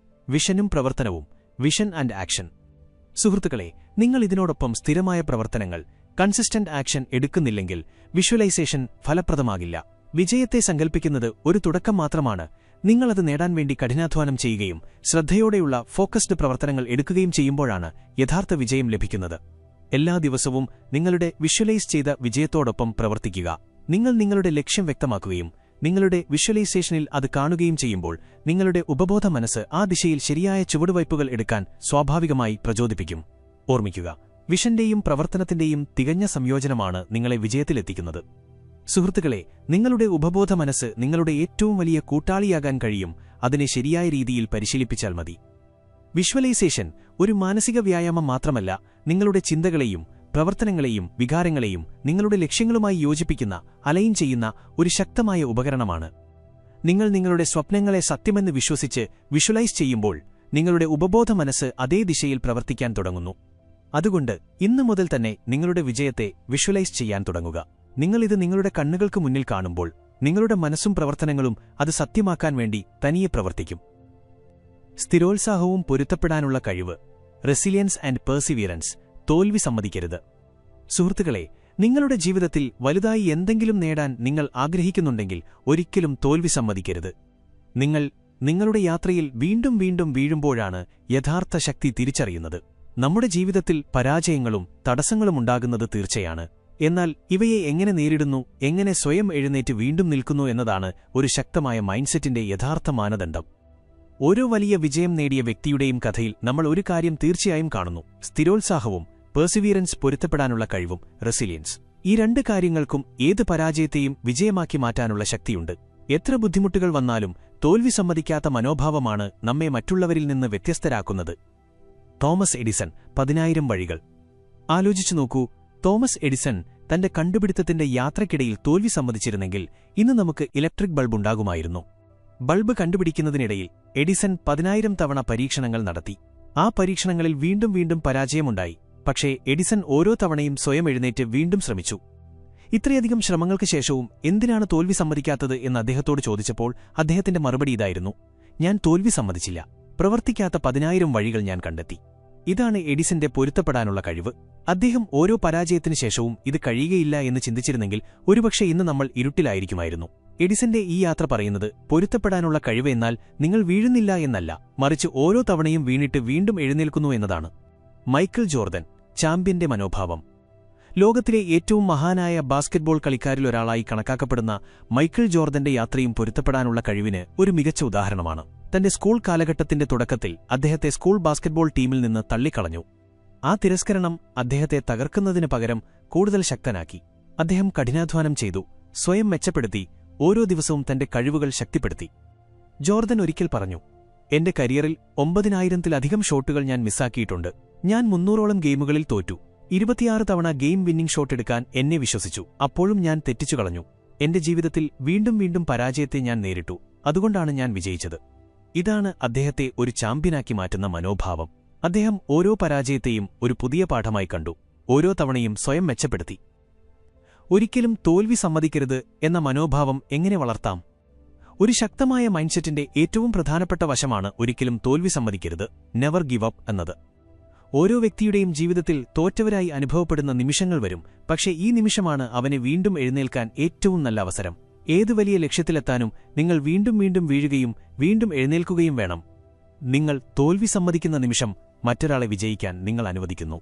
വിഷനും പ്രവർത്തനവും. Vision and action. സുഹൃത്തുക്കളെ, നിങ്ങൾ ഇതിനോടൊപ്പം സ്ഥിരമായ പ്രവർത്തനങ്ങൾ, കൺസിസ്റ്റന്റ് ആക്ഷൻ എടുക്കുന്നില്ലെങ്കിൽ വിഷ്വലൈസേഷൻ ഫലപ്രദമാകില്ല. വിജയത്തെ സങ്കൽപ്പിക്കുന്നത് ഒരു തുടക്കം മാത്രമാണ്. നിങ്ങളത് നേടാൻ വേണ്ടി കഠിനാധ്വാനം ചെയ്യുകയും ശ്രദ്ധയോടെയുള്ള ഫോക്കസ്ഡ് പ്രവർത്തനങ്ങൾ എടുക്കുകയും ചെയ്യുമ്പോഴാണ് യഥാർത്ഥ വിജയം ലഭിക്കുന്നത്. എല്ലാ ദിവസവും നിങ്ങളുടെ വിഷ്വലൈസ് ചെയ്ത വിജയത്തോടൊപ്പം പ്രവർത്തിക്കുക. നിങ്ങൾ നിങ്ങളുടെ ലക്ഷ്യം വ്യക്തമാക്കുകയും നിങ്ങളുടെ വിഷ്വലൈസേഷനിൽ അത് കാണുകയും ചെയ്യുമ്പോൾ നിങ്ങളുടെ ഉപബോധ മനസ്സ് ആ ദിശയിൽ ശരിയായ ചുവടുവയ്പ്പുകൾ എടുക്കാൻ സ്വാഭാവികമായി പ്രചോദിപ്പിക്കും. ഓർമ്മിക്കുക, വിഷന്റെയും പ്രവർത്തനത്തിന്റെയും തികഞ്ഞ സംയോജനമാണ് നിങ്ങളെ വിജയത്തിലെത്തിക്കുന്നത്. സുഹൃത്തുക്കളെ, നിങ്ങളുടെ ഉപബോധ മനസ്സ് നിങ്ങളുടെ ഏറ്റവും വലിയ കൂട്ടാളിയാകാൻ കഴിയും. അതിനെ ശരിയായ രീതിയിൽ പരിശീലിപ്പിച്ചാൽ മതി. വിഷ്വലൈസേഷൻ ഒരു മാനസിക വ്യായാമം മാത്രമല്ല, നിങ്ങളുടെ ചിന്തകളെയും പ്രവർത്തനങ്ങളെയും വികാരങ്ങളെയും നിങ്ങളുടെ ലക്ഷ്യങ്ങളുമായി യോജിപ്പിക്കുന്ന, അലൈൻ ചെയ്യുന്ന ഒരു ശക്തമായ ഉപകരണമാണ്. നിങ്ങൾ നിങ്ങളുടെ സ്വപ്നങ്ങളെ സത്യമെന്ന് വിശ്വസിച്ച് വിഷ്വലൈസ് ചെയ്യുമ്പോൾ നിങ്ങളുടെ ഉപബോധ മനസ്സ് അതേ ദിശയിൽ പ്രവർത്തിക്കാൻ തുടങ്ങുന്നു. അതുകൊണ്ട് ഇന്നു മുതൽ തന്നെ നിങ്ങളുടെ വിജയത്തെ വിഷ്വലൈസ് ചെയ്യാൻ തുടങ്ങുക. നിങ്ങളിത് നിങ്ങളുടെ കണ്ണുകൾക്ക് മുന്നിൽ കാണുമ്പോൾ നിങ്ങളുടെ മനസ്സും പ്രവർത്തനങ്ങളും അത് സത്യമാക്കാൻ വേണ്ടി തനിയെ പ്രവർത്തിക്കും. സ്ഥിരോത്സാഹവും പൊരുത്തപ്പെടാനുള്ള കഴിവ്. Resilience and Perseverance. തോൽവി സമ്മതിക്കരുത്. സുഹൃത്തുക്കളെ, നിങ്ങളുടെ ജീവിതത്തിൽ വലുതായി എന്തെങ്കിലും നേടാൻ നിങ്ങൾ ആഗ്രഹിക്കുന്നുണ്ടെങ്കിൽ ഒരിക്കലും തോൽവി സമ്മതിക്കരുത്. നിങ്ങൾ നിങ്ങളുടെ യാത്രയിൽ വീണ്ടും വീണ്ടും വീഴുമ്പോഴാണ് യഥാർത്ഥ ശക്തി തിരിച്ചറിയുന്നത്. നമ്മുടെ ജീവിതത്തിൽ പരാജയങ്ങളും തടസ്സങ്ങളും ഉണ്ടാകുന്നത് തീർച്ചയാണ്. എന്നാൽ ഇവയെ എങ്ങനെ നേരിടുന്നു, എങ്ങനെ സ്വയം എഴുന്നേറ്റ് വീണ്ടും നിൽക്കുന്നു എന്നതാണ് ഒരു ശക്തമായ മൈൻഡ്സെറ്റിന്റെ യഥാർത്ഥ മാനദണ്ഡം. ഓരോ വലിയ വിജയം നേടിയ വ്യക്തിയുടെയും കഥയിൽ നമ്മൾ ഒരു കാര്യം തീർച്ചയായും കാണുന്നു: സ്ഥിരോത്സാഹവും പെർസിവിയറൻസ്, പൊരുത്തപ്പെടാനുള്ള കഴിവും റെസിലിയൻസ്. ഈ രണ്ട് കാര്യങ്ങൾക്കും ഏത് പരാജയത്തെയും വിജയമാക്കി മാറ്റാനുള്ള ശക്തിയുണ്ട്. എത്ര ബുദ്ധിമുട്ടുകൾ വന്നാലും തോൽവി സമ്മതിക്കാത്ത മനോഭാവമാണ് നമ്മെ മറ്റുള്ളവരിൽ നിന്ന് വ്യത്യസ്തരാക്കുന്നത്. തോമസ് എഡിസൺ, 10,000 വഴികൾ. ആലോചിച്ചു നോക്കൂ, തോമസ് എഡിസൺ തന്റെ കണ്ടുപിടുത്തത്തിന്റെ യാത്രയ്ക്കിടയിൽ തോൽവി സമ്മതിച്ചിരുന്നെങ്കിൽ ഇന്ന് നമുക്ക് ഇലക്ട്രിക് ബൾബ് ഉണ്ടാകുമായിരുന്നു. ബൾബ് കണ്ടുപിടിക്കുന്നതിനിടയിൽ എഡിസൺ 10,000 തവണ പരീക്ഷണങ്ങൾ നടത്തി. ആ പരീക്ഷണങ്ങളിൽ വീണ്ടും വീണ്ടും പരാജയമുണ്ടായി. പക്ഷേ എഡിസൺ ഓരോ തവണയും സ്വയം എഴുന്നേറ്റ് വീണ്ടും ശ്രമിച്ചു. ഇത്രയധികം ശ്രമങ്ങൾക്ക് ശേഷവും എന്തിനാണ് തോൽവി സമ്മതിക്കാത്തത് എന്ന് അദ്ദേഹത്തോട് ചോദിച്ചപ്പോൾ അദ്ദേഹത്തിന്റെ മറുപടി ഇതായിരുന്നു: ഞാൻ തോൽവി സമ്മതിച്ചില്ല, പ്രവർത്തിക്കാത്ത 10,000 വഴികൾ ഞാൻ കണ്ടെത്തി. ഇതാണ് എഡിസന്റെ പൊരുത്തപ്പെടാനുള്ള കഴിവ്. അദ്ദേഹം ഓരോ പരാജയത്തിനു ശേഷവും ഇത് കഴിയുകയില്ല എന്ന് ചിന്തിച്ചിരുന്നെങ്കിൽ ഒരുപക്ഷെ ഇന്ന് നമ്മൾ ഇരുട്ടിലായിരിക്കുമായിരുന്നു. എഡിസന്റെ ഈ യാത്ര പറയുന്നത് പൊരുത്തപ്പെടാനുള്ള കഴിവ് എന്നാൽ നിങ്ങൾ വീഴുന്നില്ല എന്നല്ല, മറിച്ച് ഓരോ തവണയും വീണിട്ട് വീണ്ടും എഴുന്നേൽക്കുന്നു എന്നതാണ്. മൈക്കിൾ ജോർദൻ, ചാമ്പ്യന്റെ മനോഭാവം. ലോകത്തിലെ ഏറ്റവും മഹാനായ ബാസ്കറ്റ്ബോൾ കളിക്കാരിലൊരാളായി കണക്കാക്കപ്പെടുന്ന മൈക്കിൾ ജോർദന്റെ യാത്രയും പൊരുത്തപ്പെടാനുള്ള കഴിവിന് ഒരു മികച്ച ഉദാഹരണമാണ്. തന്റെ സ്കൂൾ കാലഘട്ടത്തിന്റെ തുടക്കത്തിൽ അദ്ദേഹത്തെ സ്കൂൾ ബാസ്കറ്റ്ബോൾ ടീമിൽ നിന്ന് തള്ളിക്കളഞ്ഞു. ആ തിരസ്കരണം അദ്ദേഹത്തെ തകർക്കുന്നതിന് പകരം കൂടുതൽ ശക്തനാക്കി. അദ്ദേഹം കഠിനാധ്വാനം ചെയ്തു, സ്വയം മെച്ചപ്പെടുത്തി, ഓരോ ദിവസവും തന്റെ കഴിവുകൾ ശക്തിപ്പെടുത്തി. ജോർദൻ ഒരിക്കൽ പറഞ്ഞു: എന്റെ കരിയറിൽ 9,000-ത്തിലധികം ഷോട്ടുകൾ ഞാൻ മിസ്സാക്കിയിട്ടുണ്ട്. ഞാൻ 300ഓളം ഗെയിമുകളിൽ തോറ്റു. 26 തവണ ഗെയിം വിന്നിംഗ് ഷോട്ട് എടുക്കാൻ എന്നെ വിശ്വസിച്ചു. അപ്പോഴും ഞാൻ തെറ്റിച്ചു കളഞ്ഞു. എന്റെ ജീവിതത്തിൽ വീണ്ടും വീണ്ടും പരാജയത്തെ ഞാൻ നേരിട്ടു. അതുകൊണ്ടാണ് ഞാൻ വിജയിച്ചത്. ഇതാണ് അദ്ദേഹത്തെ ഒരു ചാമ്പ്യനാക്കി മാറ്റുന്ന മനോഭാവം. അദ്ദേഹം ഓരോ പരാജയത്തെയും ഒരു പുതിയ പാഠമായി കണ്ടു, ഓരോ തവണയും സ്വയം മെച്ചപ്പെടുത്തി. ഒരിക്കലും തോൽവി സമ്മതിക്കരുത് എന്ന മനോഭാവം എങ്ങനെ വളർത്താം? ഒരു ശക്തമായ മൈൻഡ്സെറ്റിന്റെ ഏറ്റവും പ്രധാനപ്പെട്ട വശമാണ് ഒരിക്കലും തോൽവി സമ്മതിക്കരുത്, നെവർ ഗിവ് അപ്പ് എന്നത്. ഓരോ വ്യക്തിയുടെയും ജീവിതത്തിൽ തോറ്റവരായി അനുഭവപ്പെടുന്ന നിമിഷങ്ങൾ വരും. പക്ഷേ ഈ നിമിഷമാണ് അവനെ വീണ്ടും എഴുന്നേൽക്കാൻ ഏറ്റവും നല്ല അവസരം. ഏതു വലിയ ലക്ഷ്യത്തിലെത്താനും നിങ്ങൾ വീണ്ടും വീണ്ടും വീഴുകയും വീണ്ടും എഴുന്നേൽക്കുകയും വേണം. നിങ്ങൾ തോൽവി സമ്മതിക്കുന്ന നിമിഷം മറ്റൊരാളെ വിജയിക്കാൻ നിങ്ങൾ അനുവദിക്കുന്നു.